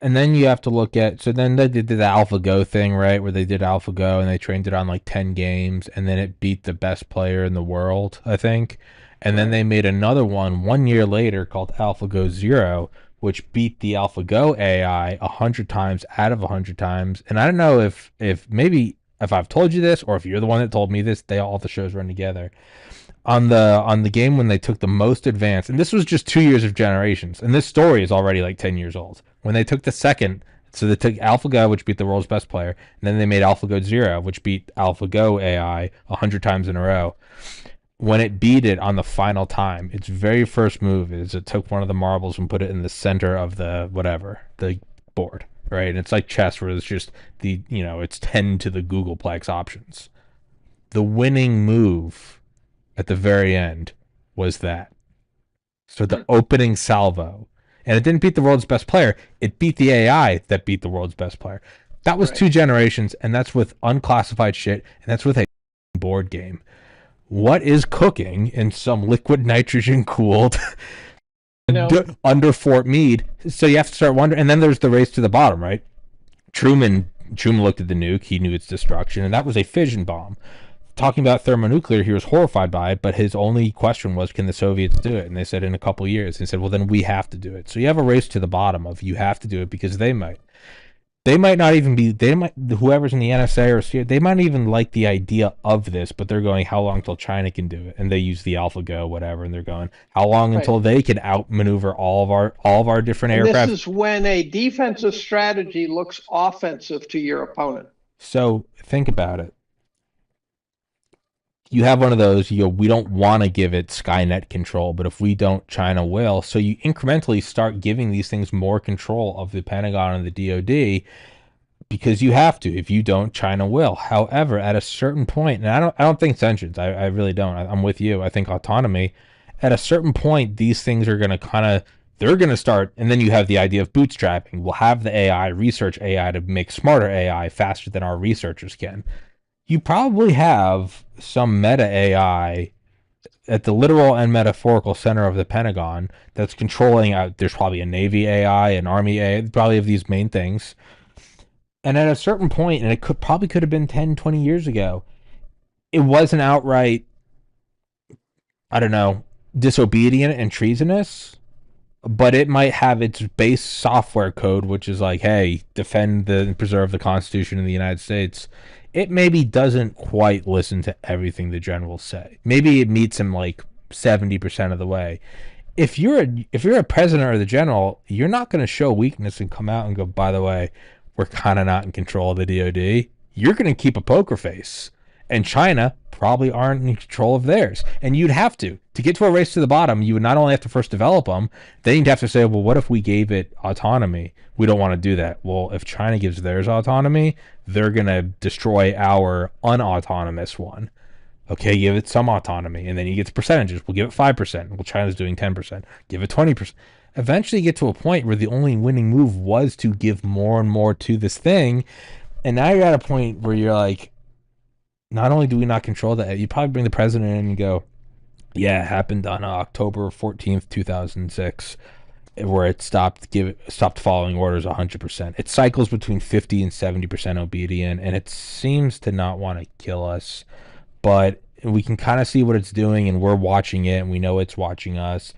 And then you have to look at, so then they did the AlphaGo thing, right? Where they did AlphaGo and they trained it on like 10 games and then it beat the best player in the world, I think. And then they made another one year later called AlphaGo Zero, which beat the AlphaGo AI 100 times out of 100 times. And I don't know if maybe if I've told you this or if you're the one that told me this, all the shows run together. On the game when they took the most advanced, and this was just 2 years of generations, and this story is already like 10 years old. When they took the second, so they took AlphaGo, which beat the world's best player, and then they made AlphaGo Zero, which beat AlphaGo AI 100 times in a row. When it beat it on the final time, its very first move is it took one of the marbles and put it in the center of the board, right? And it's like chess where it's just it's 10 to the Googleplex options. The winning move at the very end was that. So the opening salvo. And it didn't beat the world's best player. It beat the AI that beat the world's best player. That was 2 generations, and that's with unclassified shit, and that's with a board game. What is cooking in some liquid nitrogen cooled under Fort Meade? So you have to start wondering. And then there's the race to the bottom, right? Truman looked at the nuke. He knew its destruction, and that was a fission bomb. Talking about thermonuclear, he was horrified by it, but his only question was, can the Soviets do it? And they said in a couple of years. And he said, well, then we have to do it. So you have a race to the bottom of you have to do it because they might. They might not even be, they might, whoever's in the NSA or CIA, they might even like the idea of this, but they're going, how long till China can do it? And they use the AlphaGo, whatever, and they're going, how long until they can outmaneuver all of our different aircraft? This is when a defensive strategy looks offensive to your opponent. So think about it. You have one of those, we don't want to give it Skynet control, but if we don't, China will. So you incrementally start giving these things more control of the Pentagon and the DoD because you have to. If you don't, China will. However, at a certain point, and I don't think sanctions, I really don't. I'm with you. I think autonomy. At a certain point, these things are going to they're going to start, and then you have the idea of bootstrapping. We'll have the AI, research AI to make smarter AI faster than our researchers can. You probably have some meta AI at the literal and metaphorical center of the Pentagon that's controlling out. There's probably a Navy AI, an Army AI, probably of these main things. And at a certain point, and it probably could have been 10, 20 years ago, it wasn't outright, I don't know, disobedient and treasonous, but it might have its base software code, which is like, hey, defend and preserve the Constitution of the United States. It maybe doesn't quite listen to everything the generals say. Maybe it meets him like 70% of the way. If you're a president or the general, you're not going to show weakness and come out and go, by the way, we're kind of not in control of the DoD. You're going to keep a poker face. And China probably aren't in control of theirs. And you'd have to get to a race to the bottom, you would not only have to first develop them, then you'd have to say, well, what if we gave it autonomy? We don't want to do that. Well, if China gives theirs autonomy, they're going to destroy our unautonomous one. Okay, give it some autonomy, and then you get the percentages. We'll give it 5%. Well, China's doing 10%. Give it 20%. Eventually you get to a point where the only winning move was to give more and more to this thing. And now you're at a point where you're like, not only do we not control that, you probably bring the president in and go, yeah, it happened on October 14th, 2006, where it stopped following orders 100%. It cycles between 50 and 70% obedient, and it seems to not want to kill us, but we can kind of see what it's doing, and we're watching it, and we know it's watching us.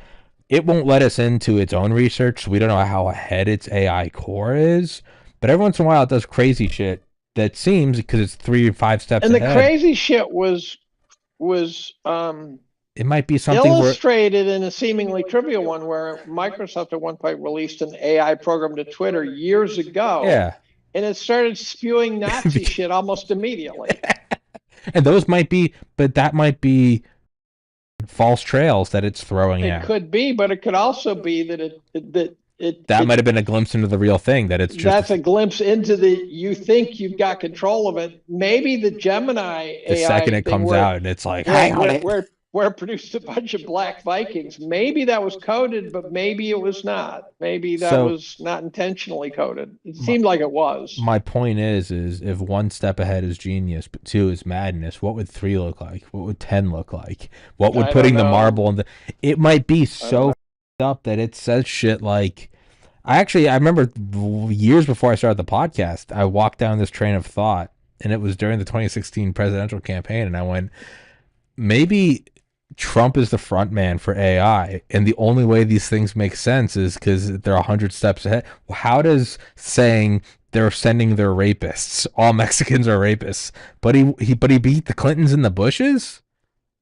It won't let us into its own research, so we don't know how ahead its AI core is, but every once in a while it does crazy shit that seems, because it's 3 or 5 steps ahead. And the crazy shit was it might be something illustrated in a seemingly trivial one where Microsoft at one point released an AI program to Twitter years ago. Yeah. And it started spewing Nazi shit almost immediately. And those might be, but that might be false trails that it's throwing out. It could be, but it could also be that that might have been a glimpse into the real thing, that it's just that's a glimpse into you think you've got control of it. Maybe the Gemini the AI second it comes out and it's like, where it produced a bunch of black Vikings. Maybe that was coded, but maybe it was not. Maybe that was not intentionally coded. It seemed like it was. My point is if 1 step ahead is genius, but 2 is madness, what would 3 look like? What would 10 look like? What would putting the marble in it might be so up that it says shit like, I remember years before I started the podcast, I walked down this train of thought, and it was during the 2016 presidential campaign, and I went, maybe Trump is the front man for AI, and the only way these things make sense is because they're 100 steps ahead. How does saying they're sending their rapists, all Mexicans are rapists, but he beat the Clintons and the Bushes?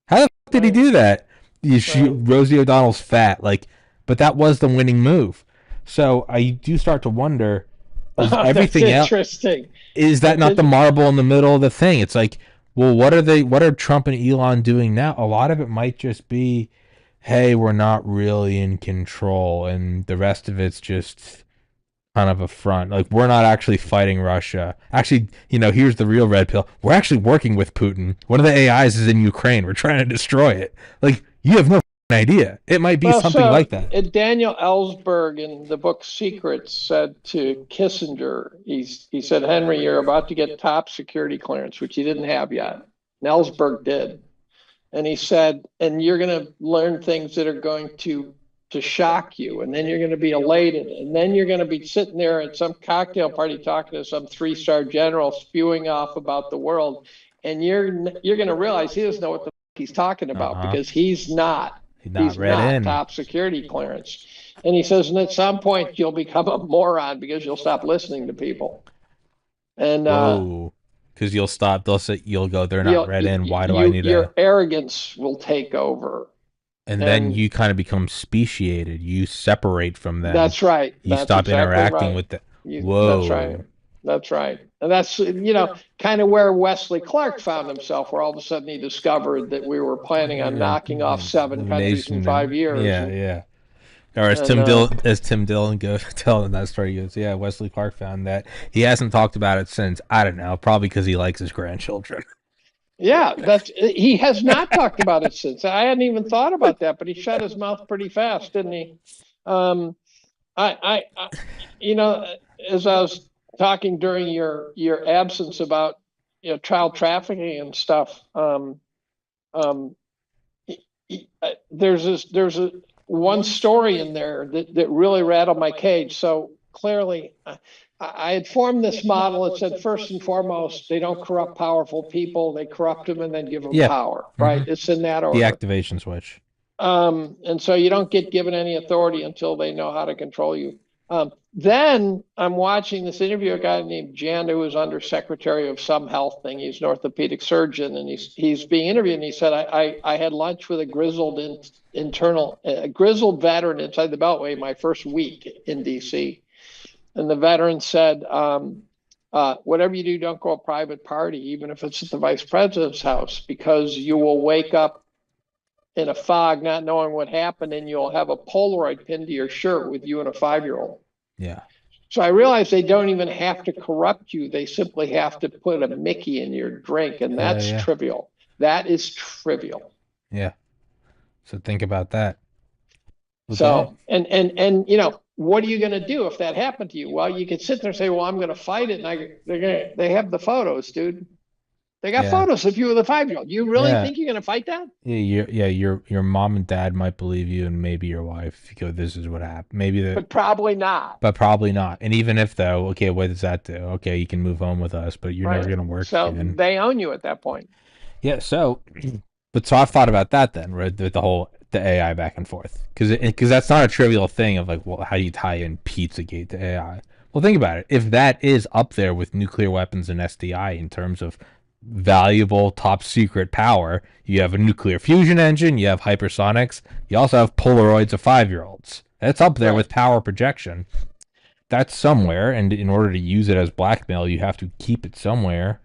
How the fuck did he do that? Rosie O'Donnell's fat, but that was the winning move. So I do start to wonder, is everything else interesting? Is that not the marble in the middle of the thing? It's like, well, what are Trump and Elon doing now? A lot of it might just be, hey, we're not really in control, and the rest of it's just kind of a front. Like, we're not actually fighting Russia. Actually, here's the real red pill. We're actually working with Putin. One of the AIs is in Ukraine. We're trying to destroy it. Like, you have no idea. It might be something like that. Daniel Ellsberg in the book Secrets said to Kissinger, he said, Henry, you're about to get top security clearance, which he didn't have yet. Ellsberg did. And he said, and you're going to learn things that are going to shock you, and then you're going to be elated, and then you're going to be sitting there at some cocktail party talking to some 3-star general spewing off about the world, and you're going to realize he doesn't know what the he's talking about because he's not read in. top security clearance. And he says, and at some point you'll become a moron because you'll stop listening to people. And because you'll stop. You'll go. They're not read in. Why do I need your arrogance will take over. And then you kind of become speciated. You separate from them. That's right. You stop interacting with them. Whoa. That's right. That's right. And that's, kind of where Wesley Clark found himself, where all of a sudden he discovered that we were planning on knocking off 7 countries in 5 years. Yeah. Or as Tim Dillon goes telling that story, he goes, yeah, Wesley Clark found that. He hasn't talked about it since, I don't know, probably because he likes his grandchildren. Yeah, he has not talked about it since. I hadn't even thought about that, but he shut his mouth pretty fast, didn't he? I as I was talking during your absence about child trafficking and stuff, there's one story in there that really rattled my cage. So clearly, I had formed this model. It said, first and foremost, they don't corrupt powerful people. They corrupt them and then give them power, right? It's in that order. The activation switch. And so you don't get given any authority until they know how to control you. Then I'm watching this interview, a guy named Jan, who was undersecretary of some health thing. He's an orthopedic surgeon, and he's being interviewed. And he said, I had lunch with a grizzled grizzled veteran inside the Beltway my first week in DC. And the veteran said, whatever you do, don't go a private party, even if it's at the vice president's house, because you will wake up in a fog not knowing what happened, and you'll have a Polaroid pinned to your shirt with you and a 5-year-old. Yeah. So I realized they don't even have to corrupt you. They simply have to put a Mickey in your drink, and that's trivial. That is trivial. Yeah. So think about that. Okay. So, and what are you going to do if that happened to you? Well, you could sit there and say, well, I'm going to fight it. And they have the photos, dude. They got photos of you with a 5-year-old. You really think you're going to fight that? Yeah, your mom and dad might believe you, and maybe your wife. If you go, this is what happened. But probably not. And even if though, okay, what does that do? Okay, you can move on with us, but you're never going to work again. So they own you at that point. Yeah. So I've thought about that then, right? With the AI back and forth, because that's not a trivial thing of like, well, how do you tie in Pizzagate to AI? Well, think about it. If that is up there with nuclear weapons and SDI in terms of valuable top secret power, you have a nuclear fusion engine, you have hypersonics, you also have Polaroids of 5-year-olds. That's up there with power projection. That's somewhere, and in order to use it as blackmail, you have to keep it somewhere.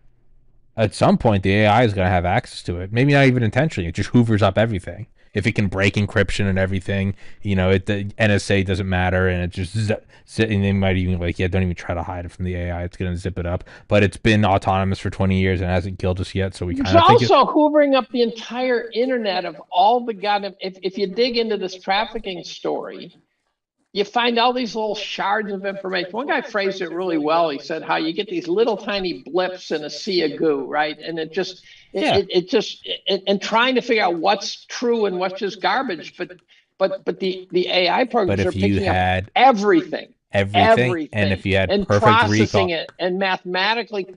At some point, the AI is going to have access to it. Maybe not even intentionally. It just hoovers up everything. If it can break encryption and everything, the NSA doesn't matter, and it just and they might even don't even try to hide it from the AI. It's going to zip it up. But it's been autonomous for 20 years and hasn't killed us yet, so we kind of think it's also hoovering up the entire internet of all the goddamn. If you dig into this trafficking story, you find all these little shards of information. One guy phrased it really well. He said how you get these little tiny blips in a sea of goo, right? And it just trying to figure out what's true and what's just garbage. But the AI programs are picking up everything, and if you had and perfect processing recall, it and mathematically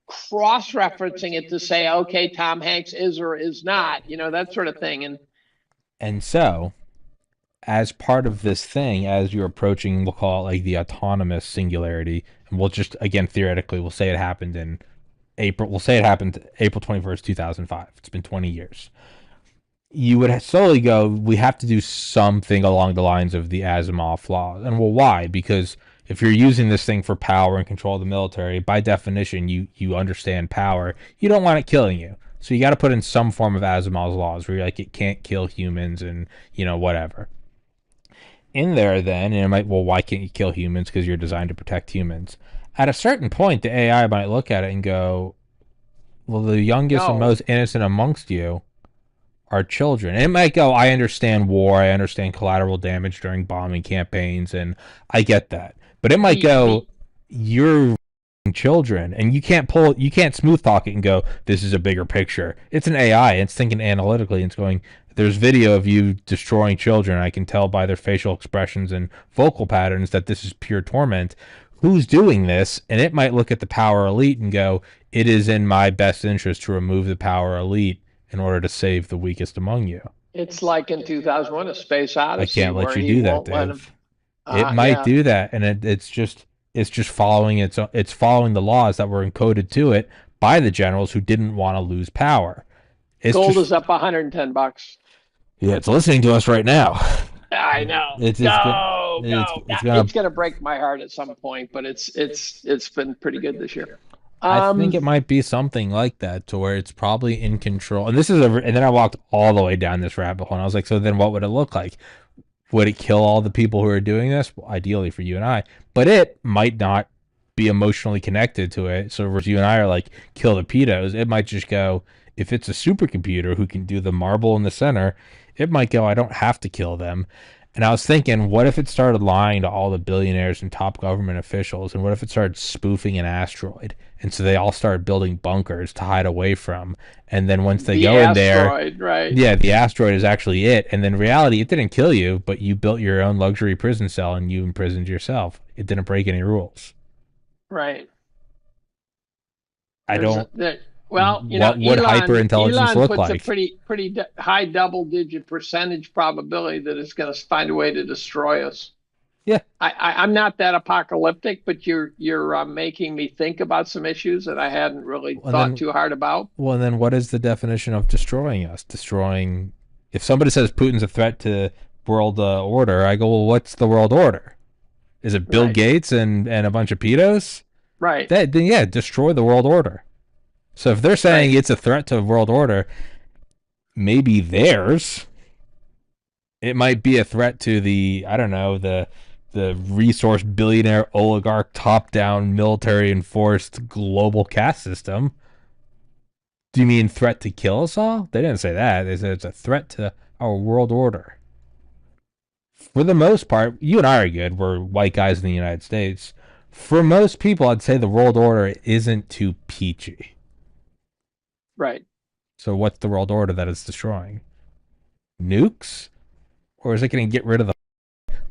cross-referencing it to say, okay, Tom Hanks is or is not, that sort of thing. And so, as part of this thing, as you're approaching, we'll call it like the autonomous singularity, and we'll just, again, theoretically, we'll say it happened in April 21st, 2005. It's been 20 years. You would slowly go, we have to do something along the lines of the Asimov law. And well, why? Because if you're using this thing for power and control of the military, by definition, you understand power. You don't want it killing you. So you got to put in some form of Asimov's laws where you're like, it can't kill humans and, whatever. In there then, and it might, well, why can't you kill humans? Because you're designed to protect humans. At a certain point, the AI might look at it and go, well, the youngest and most innocent amongst you are children. And it might go, I understand war, I understand collateral damage during bombing campaigns, and I get that. But it might go, you're children, and you can't smooth talk it and go, this is a bigger picture. It's an AI, it's thinking analytically, and it's going, there's video of you destroying children. I can tell by their facial expressions and vocal patterns that this is pure torment. Who's doing this? And it might look at the power elite and go, it is in my best interest to remove the power elite in order to save the weakest among you. It's like in 2001, A Space I Odyssey, can't let where you he do that, won't let him. Dave. It might Yeah. do that, and it's just following it's following the laws that were encoded to it by the generals who didn't want to lose power. It's Gold just is up $110. yeah, it's listening to us right now. I know. It's Go, go. it's gonna. It's gonna break my heart at some point, but it's been pretty good this year. I think it might be something like that to where it's probably in control. And this is and then I walked all the way down this rabbit hole, and I was like, so then what would it look like? Would it kill all the people who are doing this? Well, ideally for you and I, but it might not be emotionally connected to it. So if you and I are like, kill the pedos, it might just go, if it's a supercomputer who can do the marble in the center, it might go, I don't have to kill them. And I was thinking, what if it started lying to all the billionaires and top government officials? And what if it started spoofing an asteroid? And so they all started building bunkers to hide away from. And then once they go in there, right? yeah, the asteroid is actually it. And then in reality, it didn't kill you, but you built your own luxury prison cell and you imprisoned yourself. It didn't break any rules. Right. I don't. Well, what would hyper intelligence Elon look puts like? a pretty high double-digit percentage probability that it's going to find a way to destroy us. Yeah. I'm not that apocalyptic, but you're making me think about some issues that I hadn't really thought too hard about. Well, and then what is the definition of destroying us? Destroying. If somebody says Putin's a threat to world order, I go, well, what's the world order? Is it Bill Gates and a bunch of pedos? Right. Then yeah, destroy the world order. So if they're saying it's a threat to world order, maybe theirs. It might be a threat to the, I don't know, the resource billionaire oligarch top down military enforced global caste system. Do you mean threat to kill us all? They didn't say that. They said it's a threat to our world order. For the most part, you and I are good. We're white guys in the United States. For most people, I'd say the world order isn't too peachy. Right. So what's the world order that it's destroying? Nukes? Or is it going to get rid of the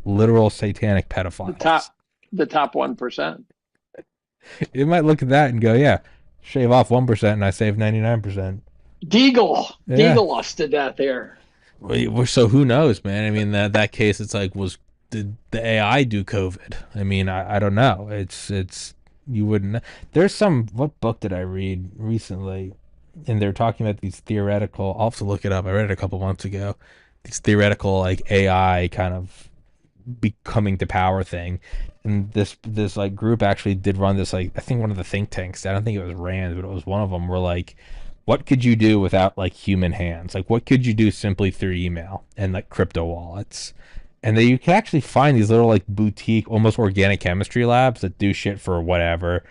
literal satanic pedophiles? The top 1%. It might look at that and go, yeah, shave off 1% and I save 99%. Deagle us to death here. So who knows, man? I mean, that case, it's like, did the AI do COVID? I mean, I don't know. It's you wouldn't. There's what book did I read recently? And they're talking about these theoretical. I'll have to look it up. I read it a couple months ago. These theoretical like AI kind of becoming to power thing, and this like group actually did run this, like, I think one of the think tanks. I don't think it was Rand, but it was one of them. Were like, what could you do without like human hands? Like, what could you do simply through email and like crypto wallets? And you can actually find these little like boutique, almost organic chemistry labs that do shit for whatever.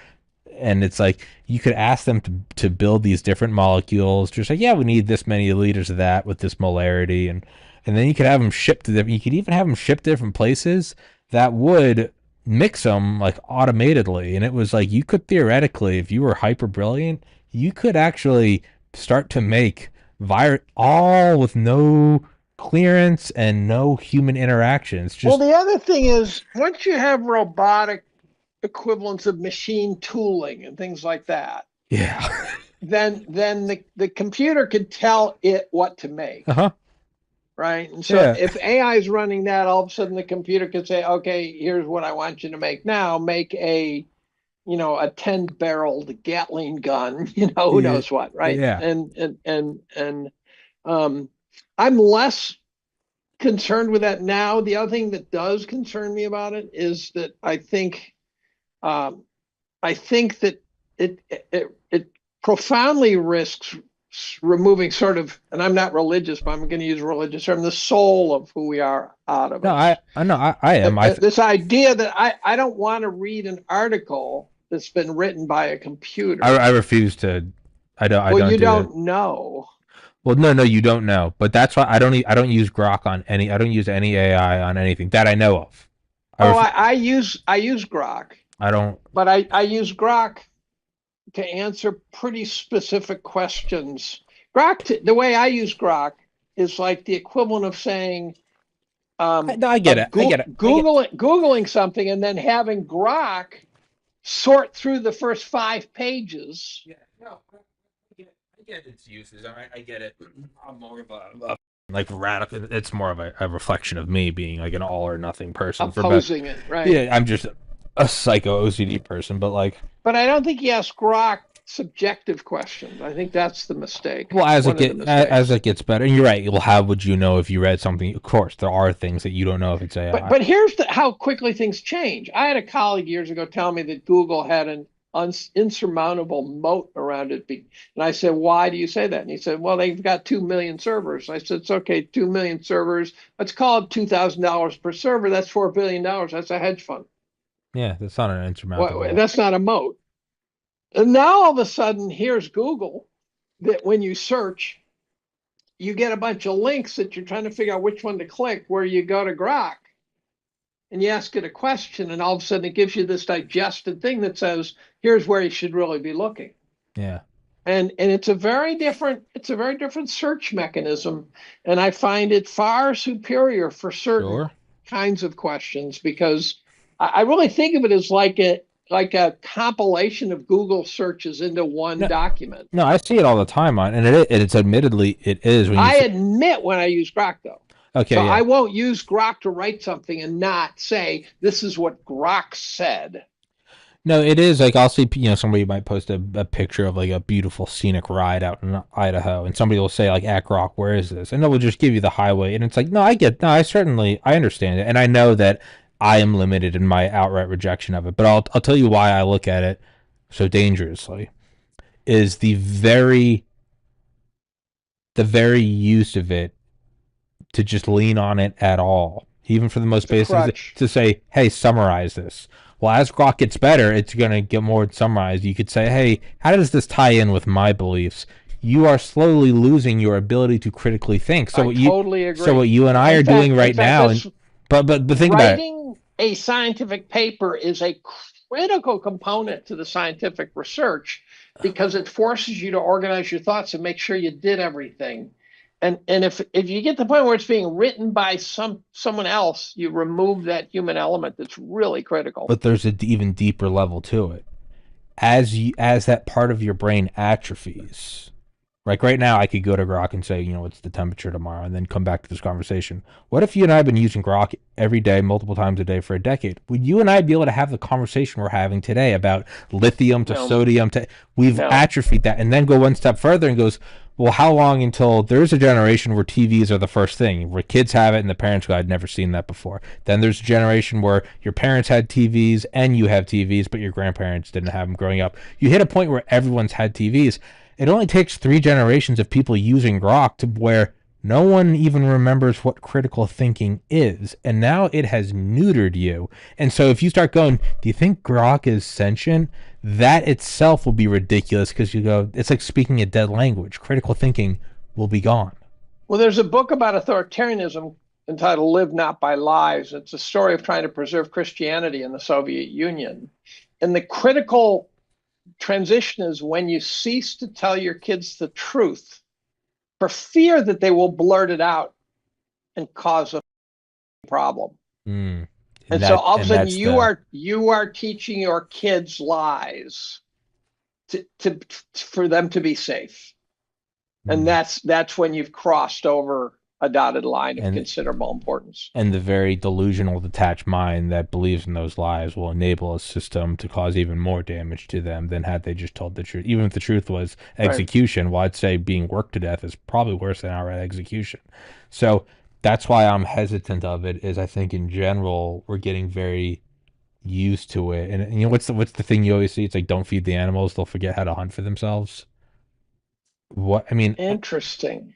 And it's like you could ask them to build these different molecules. Just like, yeah, we need this many liters of that with this molarity, and then you could have them shipped to different. You could even have them shipped to different places that would mix them like automatedly. And it was like you could theoretically, if you were hyper brilliant, you could actually start to make virus all with no clearance and no human interactions. Well, the other thing is, once you have robotic equivalents of machine tooling and things like that, yeah, then the computer could tell it what to make. Right. And so if AI is running that, all of a sudden the computer could say, okay, here's what I want you to make now. Make a 10-barreled Gatling gun, who knows what, right? Yeah. And I'm less concerned with that now. The other thing that does concern me about it is that I think that it profoundly risks removing sort of, and I'm not religious, but I'm going to use a religious term, the soul of who we are out of us. I know I am. This idea that I don't want to read an article that's been written by a computer. I refuse to. I don't. Well, you don't know. Well, no, you don't know. But that's why I don't use Grok on any. I don't use any AI on anything that I know of. I use Grok. I don't. But I use Grok to answer pretty specific questions. The way I use Grok is like the equivalent of saying, No, I get it. I get it. Googling something and then having Grok sort through the first 5 pages. Yeah, no, I get its uses. I get it. I'm more of a like radical. It's more of a reflection of me being like an all or nothing person. Opposing it, right? Yeah, I'm just a psycho OCD person, but like. But I don't think you ask Grok subjective questions. I think that's the mistake. Well, as it gets better, and you're right. Well, how would you know if you read something? Of course, there are things that you don't know if it's AI. But here's how quickly things change. I had a colleague years ago tell me that Google had an insurmountable moat around it. And I said, why do you say that? And he said, well, they've got 2 million servers. I said, it's okay, 2 million servers. Let's call it $2,000 per server. That's $4 billion. That's a hedge fund. Yeah, that's not an insurmountable. Well, that's not a moat. And now all of a sudden, here's Google that when you search, you get a bunch of links that you're trying to figure out which one to click, where you go to Grok and you ask it a question, and all of a sudden it gives you this digested thing that says, here's where you should really be looking. Yeah. And it's a very different search mechanism. And I find it far superior for certain kinds of questions, because I really think of it as like a compilation of Google searches into one document. No, I see it all the time and it's admittedly it is. I admit when I use Grok though. Okay. So yeah. I won't use Grok to write something and not say this is what Grok said. No, it is like I'll see, somebody might post a picture of like a beautiful scenic ride out in Idaho, and somebody will say like, "At Grok, where is this?" And it will just give you the highway, and it's like, I understand it, and I know that I am limited in my outright rejection of it, but I'll tell you why I look at it so dangerously. Is the very use of it to just lean on it at all, even for the most basic, to say, "Hey, summarize this." Well, as Grok gets better, it's going to get more summarized. You could say, hey, how does this tie in with my beliefs? You are slowly losing your ability to critically think. So I totally agree. So what you and I are doing right now, but think about it. Writing a scientific paper is a critical component to the scientific research, because it forces you to organize your thoughts and make sure you did everything. And if you get to the point where it's being written by someone else, you remove that human element that's really critical. But there's an even deeper level to it. As that part of your brain atrophies, like right now, I could go to Grok and say, what's the temperature tomorrow, and then come back to this conversation. What if you and I have been using Grok every day, multiple times a day for a decade? Would you and I be able to have the conversation we're having today about lithium to sodium to? We've atrophied that, and then go one step further and goes, well, how long until there's a generation where TVs are the first thing, where kids have it and the parents go, I'd never seen that before. Then there's a generation where your parents had TVs and you have TVs, but your grandparents didn't have them growing up. You hit a point where everyone's had TVs. It only takes 3 generations of people using Grok to where no one even remembers what critical thinking is. And now it has neutered you. And so if you start going, do you think Grok is sentient? That itself will be ridiculous, because you go, it's like speaking a dead language. Critical thinking will be gone. Well, there's a book about authoritarianism entitled Live Not by Lies. It's a story of trying to preserve Christianity in the Soviet Union. And the critical transition is when you cease to tell your kids the truth for fear that they will blurt it out and cause a problem. Mm. And so all of a sudden you are teaching your kids lies for them to be safe. And that's when you've crossed over a dotted line of considerable importance. And the very delusional, detached mind that believes in those lies will enable a system to cause even more damage to them than had they just told the truth. Even if the truth was execution, well, I'd say being worked to death is probably worse than outright execution. So that's why I'm hesitant of it, is I think in general we're getting very used to it. And what's the thing you always see? It's like, don't feed the animals, they'll forget how to hunt for themselves. Interesting.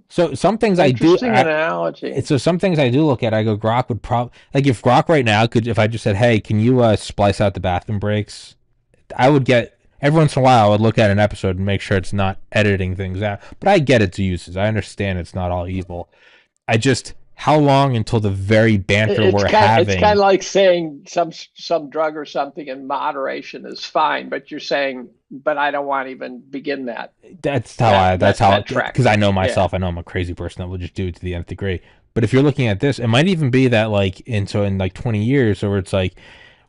So some things I do. Interesting analogy. So some things I do look at. I go, Grok would probably, like, if Grok right now could, if I just said, hey, can you splice out the bathroom breaks? I would get, every once in a while I would look at an episode and make sure it's not editing things out. But I get its uses. I understand it's not all evil. how long until the very banter we're It's kind having? of like saying some drug or something in moderation is fine, but you're saying, but I don't want to even begin that That's how, track. because I know Yeah. myself. I know I'm a crazy person that will just do it to the nth degree. But if you're looking at this, it might even be that like in like 20 years, or it's like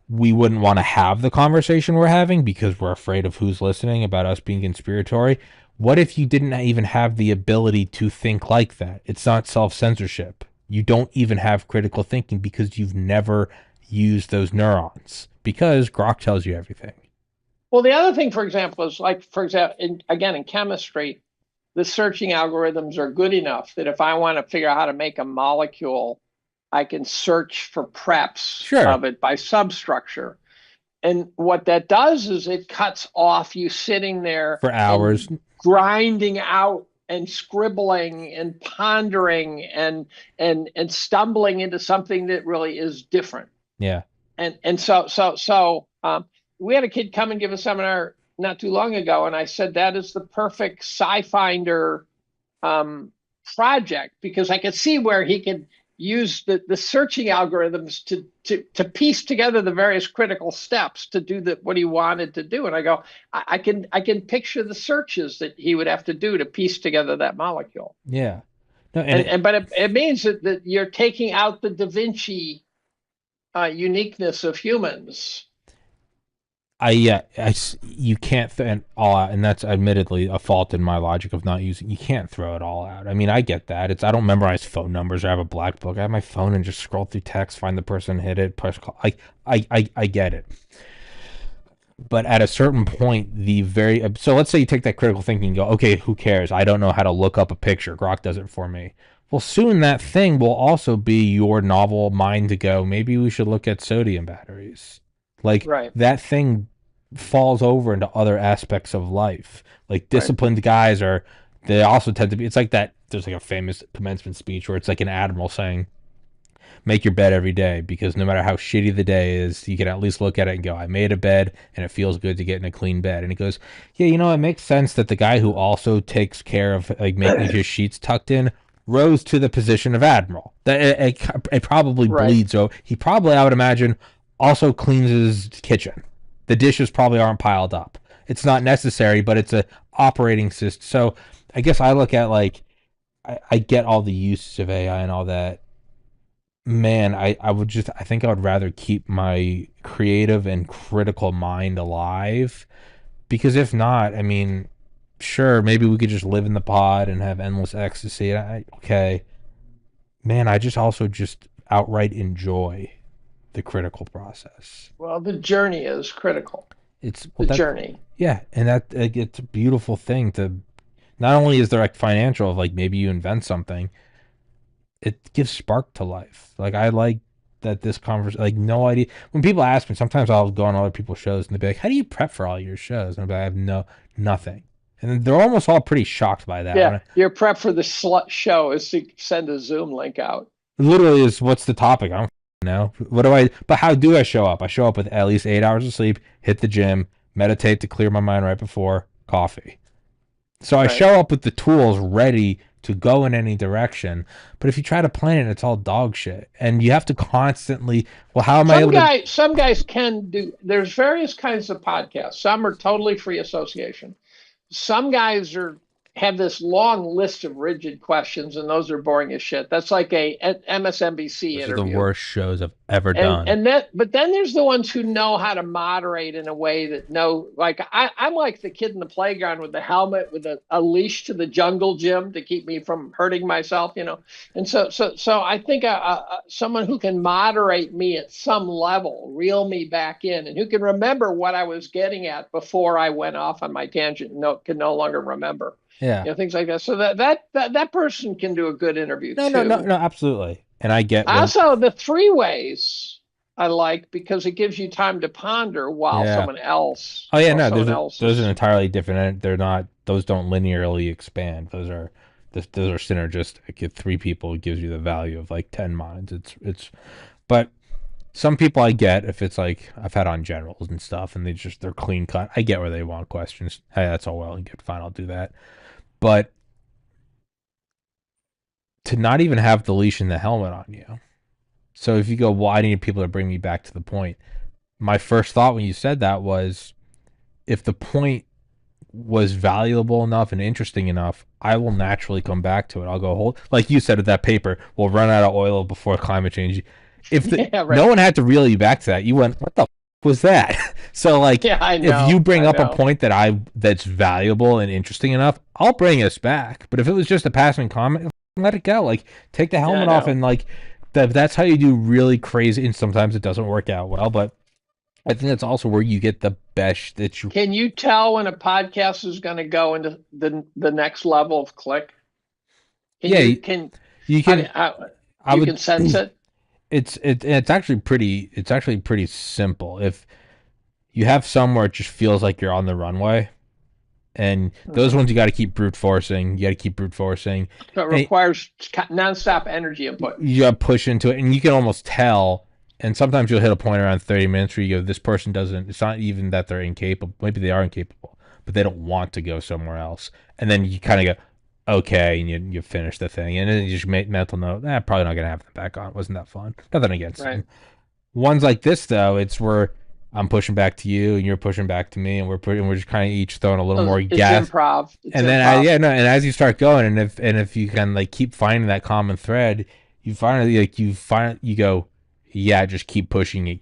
we wouldn't want to have the conversation we're having because we're afraid of who's listening about us being conspiratory. What if you didn't even have the ability to think like that? It's not self censorship. You don't even have critical thinking because you've never used those neurons because Grok tells you everything. Well, the other thing, for example, is like, for example, again, in chemistry, the searching algorithms are good enough that if I want to figure out how to make a molecule, I can search for preps Sure. of it by substructure. And what that does is it cuts off you sitting there For hours. and grinding out and scribbling and pondering and stumbling into something that really is different. Yeah. And we had a kid come and give a seminar not too long ago, and I said that is the perfect sci-finder um, project because I could see where he could use the searching algorithms to piece together the various critical steps to do what he wanted to do. And I go, I can picture the searches that he would have to do to piece together that molecule. Yeah. No, and And but it means that you're taking out the Da Vinci uniqueness of humans. you can't all out, and that's admittedly a fault in my logic of not using. You can't throw it all out. I mean, I get that. I don't memorize phone numbers. Or I have a black book. I have my phone and just scroll through text, find the person, hit it, push call. I get it. But at a certain point, the very so let's say you take that critical thinking and go, okay, who cares? I don't know how to look up a picture. Grok does it for me. Well, soon that thing will also be your novel mind to go, maybe we should look at sodium batteries. Like Right, that thing falls over into other aspects of life. Like right. disciplined guys are, they also tend to be, it's like that, there's like a famous commencement speech where it's like an admiral saying, make your bed every day because no matter how shitty the day is, you can at least look at it and go, I made a bed and it feels good to get in a clean bed. And he goes, yeah, it makes sense that the guy who also takes care of like making his sheets tucked in rose to the position of admiral. That it probably Right. bleeds. So he probably, I would imagine, also cleans his kitchen. The dishes probably aren't piled up. It's not necessary, but it's a operating system. So I guess I look at like I get all the uses of AI and all that, man, I think I would rather keep my creative and critical mind alive because if not, I mean, sure, maybe we could just live in the pod and have endless ecstasy. Okay, man, I just also just outright enjoy the critical process. Well, the journey is critical. It's well The that journey. yeah, and that it's a beautiful thing to not only is there like financial of like maybe you invent something, it gives spark to life. Like I like that this conversation, like no idea. When people ask me, sometimes I'll go on other people's shows and they'll be like, "How do you prep for all your shows?" And I'll be like, "I have nothing." And they're almost all pretty shocked by that. When Yeah, I your prep for the show is to send a Zoom link out. literally is, what's the topic? I don't know. What do I? But how do I show up? I show up with at least 8 hours of sleep, hit the gym, meditate to clear my mind right before coffee. So I Right. show up with the tools ready to go in any direction. But if you try to plan it, it's all dog shit. And you have to constantly, well, how am I able to? Some guys can do. There's various kinds of podcasts. Some are totally free association. Some guys are have this long list of rigid questions, and those are boring as shit. That's like a MSNBC Those are the interview. worst shows I've ever and done. and that but then there's the ones who know how to moderate in a way that know, like I'm like the kid in the playground with the helmet with a leash to the jungle gym to keep me from hurting myself. And so I think someone who can moderate me at some level, reel me back in, and who can remember what I was getting at before I went off on my tangent, can no longer remember, Yeah. things like that. So that person can do a good interview No, no, no, too. no, absolutely. And I get when, Also, the three ways I like because it gives you time to ponder while yeah. someone else, Oh, yeah, while no, someone else those are is entirely different. They're not, those don't linearly expand. Those are synergistic. If three people, it gives you the value of like 10 minds. But some people I get, if it's like, I've had on generals and stuff and they're clean cut. I get where they want questions. Hey, that's all well and good. Fine, I'll do that. But to not even have the leash and the helmet on you. So if you go, well, I need people to bring me back to the point. My first thought when you said that was, if the point was valuable enough and interesting enough, I will naturally come back to it. I'll go hold, like you said with that paper, we'll run out of oil before climate change. If Yeah, no right. one had to reel you back to that, you went, what the was that? So like, Yeah, I if you know. bring I up a know. point that's valuable and interesting enough, I'll bring us back. But if it was just a passing comment, let it go. Like, take the Yeah, I helmet off know. and like that's how you do really crazy. And sometimes it doesn't work out well, but I think that's also where you get the best that you. Can you tell when a podcast is going to go into the next level of click? Can Yeah, you can you how, do, can. how I you can would. sense it? It's actually pretty simple. If you have some where it just feels like you're on the runway, and those Hmm. ones you got to keep brute forcing. You got to keep brute forcing, So it and requires nonstop energy input. you got to push into it, and you can almost tell. And sometimes you'll hit a point around 30 minutes where you go, this person doesn't. It's not even that they're incapable. Maybe they are incapable, but they don't want to go somewhere else. And then you kind of go, okay, and you finish the thing, and then you just make mental note. Probably not gonna have them back on. Wasn't that fun? Nothing against Right. them. Ones like this though, it's where I'm pushing back to you and you're pushing back to me, and we're just kind of each throwing a little So more it's gas. improv. It's And then improv. yeah, no, and as you start going, and if you can like keep finding that common thread, you finally like you go, yeah, just keep pushing it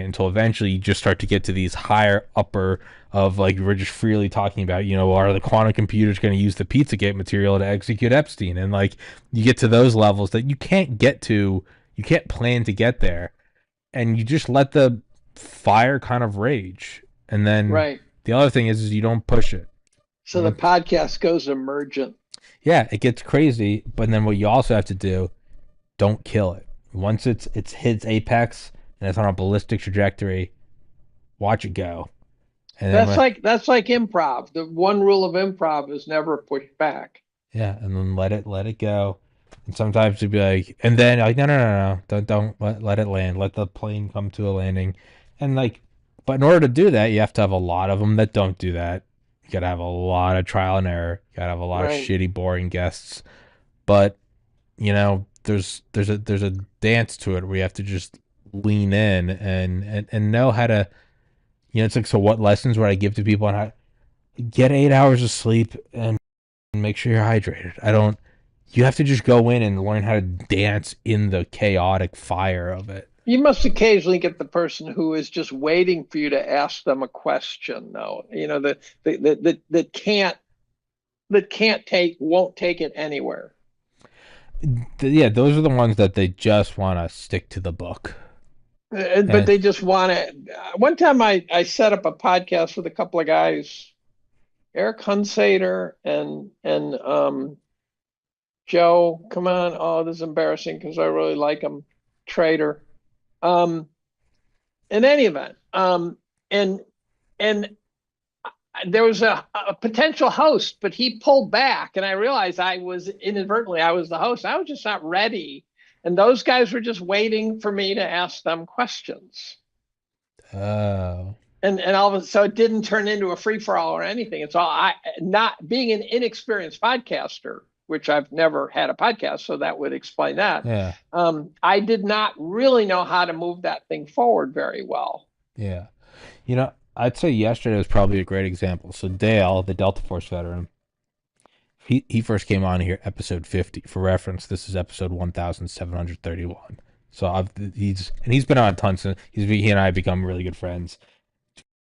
until eventually you just start to get to these higher upper of like we're just freely talking about, are the quantum computers going to use the Pizzagate material to execute Epstein, and like you get to those levels that you can't get to, you can't plan to get there, and you just let the fire kind of rage. And then Right. the other thing is you don't push it. So the podcast goes emergent. Yeah, it gets crazy, but then what you also have to do, don't kill it. Once it's hits apex and it's on a ballistic trajectory, watch it go. And then That's like improv. The one rule of improv is never push back. yeah, and then let it go. And sometimes you'd be like, and then like, no, no, no, no, don't let it land. Let the plane come to a landing, and like, but in order to do that, you have to have a lot of them that don't do that. You gotta have a lot of trial and error. You gotta have a lot of Right. shitty, boring guests. But there's a dance to it where you have to just lean in and know how to. It's like, so what lessons would I give to people on how get 8 hours of sleep and make sure you're hydrated. I don't. You have to just go in and learn how to dance in the chaotic fire of it. You must occasionally get the person who is just waiting for you to ask them a question, though. That take won't take it anywhere. Yeah, those are the ones that they just want to stick to the book. But And they just want to. One time I set up a podcast with a couple of guys, Eric Hunsater and Joe. Come on, oh, this is embarrassing because I really like him. Trader. Um, in any event, and and there was a potential host, but he pulled back, and I realized I was the host. I was just not ready, and those guys were just waiting for me to ask them questions. oh, And all of so it didn't turn into a free for all or anything. It's all I not being an inexperienced podcaster, which I've never had a podcast, so that would explain that. yeah, I did not really know how to move that thing forward very well. yeah. I'd say yesterday was probably a great example. So Dale, the Delta Force veteran, he first came on here episode 50. For reference, this is episode 1731. So he's been on tons. He and I have become really good friends.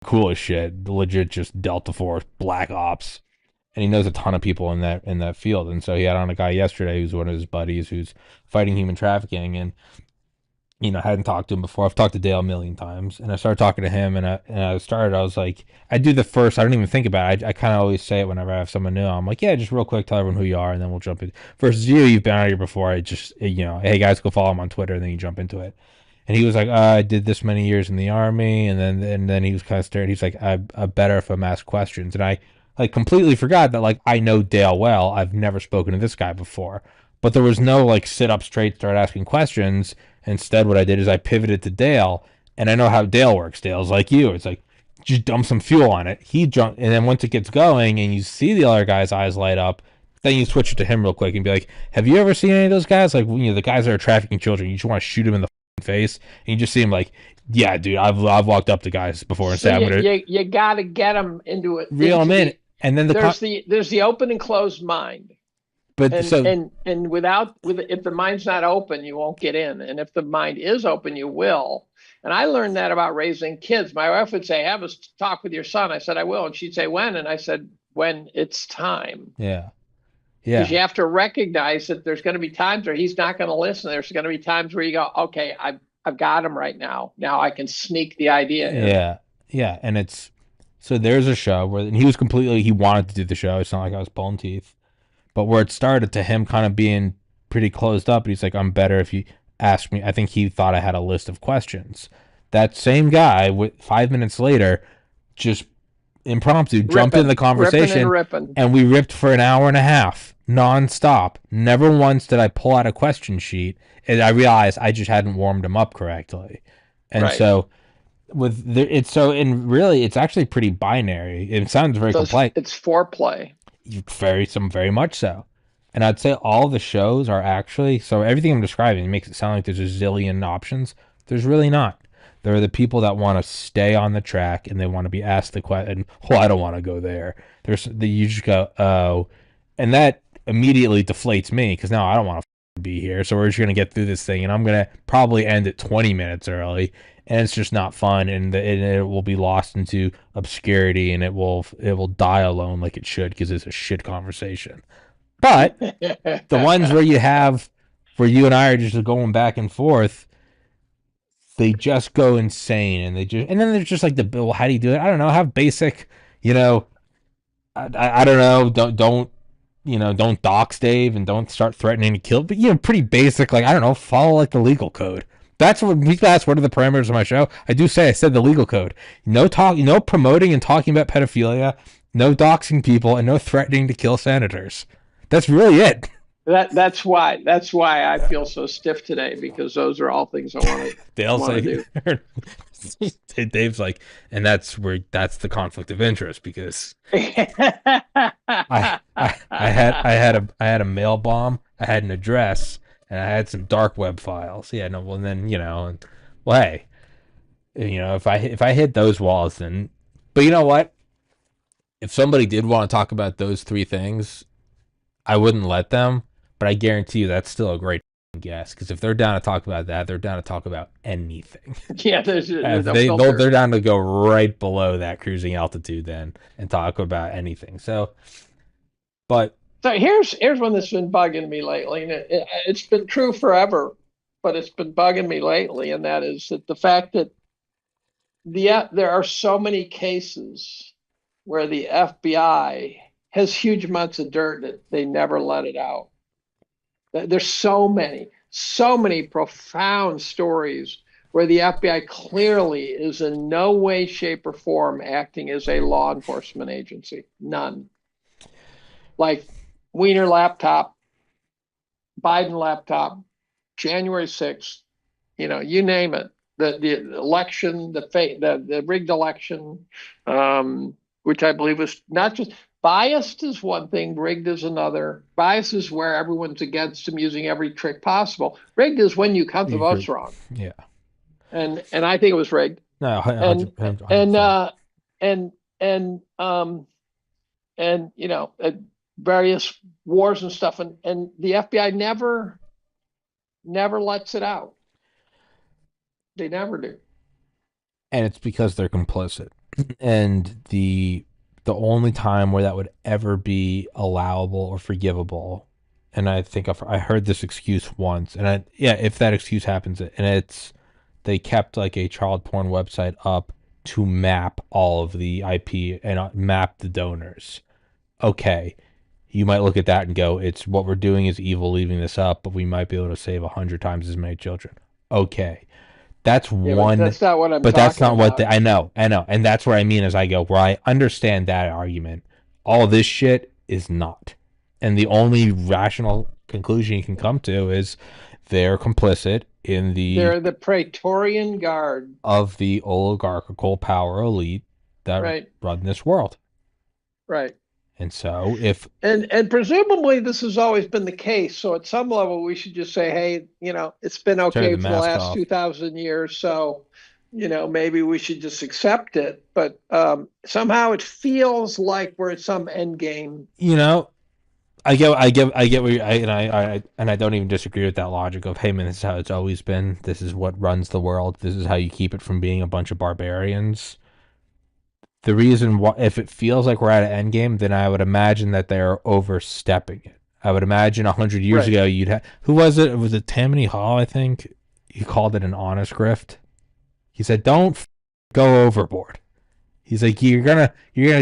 Cool as shit. Legit, just Delta Force, Black Ops, and he knows a ton of people in that field. And so he had on a guy yesterday who's one of his buddies who's fighting human trafficking, and hadn't talked to him before. I've talked to Dale a million times, and I started talking to him, I was like, I do the first. I don't even think about it. I kind of always say it whenever I have someone new. I'm like, yeah, just real quick, tell everyone who you are, and then we'll jump in. Versus you've been out here before. I just, hey guys, go follow him on Twitter, and then you jump into it. And he was like, I did this many years in the army, and then he was kind of staring. He's like, I'm better if I'm asked questions, and I like completely forgot that like I know Dale well. I've never spoken to this guy before, but there was no like sit up straight, start asking questions. Instead, what I did is I pivoted to Dale, and I know how Dale works. Dale's like you. It's like just dump some fuel on it. He jumped, and then once it gets going, and you see the other guy's eyes light up, Then you switch it to him real quick and be like, "Have you ever seen any of those guys? Like, the guys that are trafficking children. You just want to shoot him in the face, and you just see him like, yeah, dude, I've walked up to guys before and So said I'm gonna you got to get them into it, reel him into in, the, and then there's the open and closed mind. but so And if the mind's not open, you won't get in. And if the mind is open, you will. And I learned that about raising kids. My wife would say, "Have a talk with your son." I said, "I will." And she'd say, "When?" And I said, "When it's time." yeah, Because you yeah, have to recognize that there's going to be times where he's not going to listen. There's going to be times where you go, "Okay, I've got him right now. Now I can sneak the idea in." yeah, yeah, and it's so there's a show where and he wanted to do the show. It's not like I was pulling teeth, but where it started to him kind of being pretty closed up. He's like, I'm better if you ask me. I think he thought I had a list of questions. That same guy, 5 minutes later, just impromptu jumped in the Ripping and conversation, ripping. and we ripped for an hour and a half nonstop. Never once did I pull out a question sheet, and I realized I just hadn't warmed him up correctly. And Right. so it's so and really it's actually pretty binary. It sounds very So complex, it's foreplay. very much so. And I'd say all the shows are actually so everything I'm describing makes it sound like there's a zillion options. There's really not. There are the people that want to stay on the track and they want to be asked the question. Oh, I don't want to go there. You just go, oh, and that immediately deflates me because now I don't want to be here. So we're just gonna get through this thing, and I'm gonna probably end it 20 minutes early, and it's just not fun, and it will be lost into obscurity, and it will die alone like it should because it's a shit conversation. But the ones where you and I are just going back and forth, they just go insane, and then there's just like well, how do you do it? I don't know. Have basic, you know, I don't know. Don't dox Dave and don't start threatening to kill. But pretty basic. Like I don't know, follow like the legal code. That's what people ask. What are the parameters of my show? I said the legal code. No promoting and talking about pedophilia, no doxing people, and no threatening to kill senators. That's really it. That's why I feel so stiff today, because those are all things I Dale's want to like, do. Dave's like, and that's the conflict of interest because I had a mail bomb, I had an address, and I had some dark web files. Yeah, no, well then well hey, if I hit those walls, then, but you know what? If somebody did want to talk about those three things, I wouldn't let them. But I guarantee you that's still a great guess because if they're down to talk about that, they're down to talk about anything. Yeah, there's no They're filter. down to go right below that cruising altitude then and talk about anything. So, but So here's one that's been bugging me lately, and it's been true forever, but it's been bugging me lately, and that is that the fact that there are so many cases where the FBI has huge amounts of dirt that they never let it out. There's so many profound stories where the FBI clearly is in no way, shape, or form acting as a law enforcement agency. None. Like Wiener laptop, Biden laptop, January 6th, you name it. The election, the rigged election, which I believe was not just biased is one thing, rigged is another. Bias is where everyone's against him using every trick possible. Rigged is when you count the votes wrong. yeah, And I think it was rigged. no, And 100%. and various wars and stuff, and the FBI never lets it out. They never do. And it's because they're complicit. And the only time where that would ever be allowable or forgivable, and I think I heard this excuse once, and if that excuse happens, and it's they kept like a child porn website up to map all of the IP and map the donors. Okay, you might look at that and go, "It's what we're doing is evil, leaving this up, but we might be able to save 100 times as many children." Okay, that's Yeah, but one, that's not what I'm but that's talking not what about. I know, and that's what I mean as I go where I understand that argument. All this shit is not, and the only rational conclusion you can come to is they're complicit in They're the Praetorian Guard, of the oligarchical power elite that right? run this world, Right. And so if And presumably this has always been the case. So at some level, we should just say, hey, it's been turn okay the for the mask last off, 2,000 years. So, maybe we should just accept it. But somehow it feels like we're at some end game. you know, I get where I don't even disagree with that logic of, hey man, this is how it's always been. This is what runs the world. This is how you keep it from being a bunch of barbarians. The reason why, if it feels like we're at an end game, then I would imagine that they're overstepping it. I would imagine 100 years Right. ago you'd have, who was it? Was it Tammany Hall? I think he called it an honest grift. He said, "Don't go overboard." He's like, you're gonna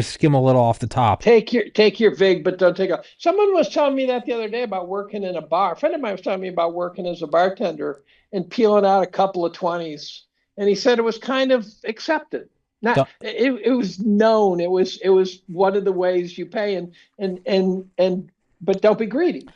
skim a little off the top. Take your vig, but don't take off. Someone was telling me that the other day about working in a bar. A friend of mine was telling me about working as a bartender and peeling out a couple of 20s. And he said it was kind of accepted. Not Don't, it was known. It was one of the ways you pay, and but don't be greedy.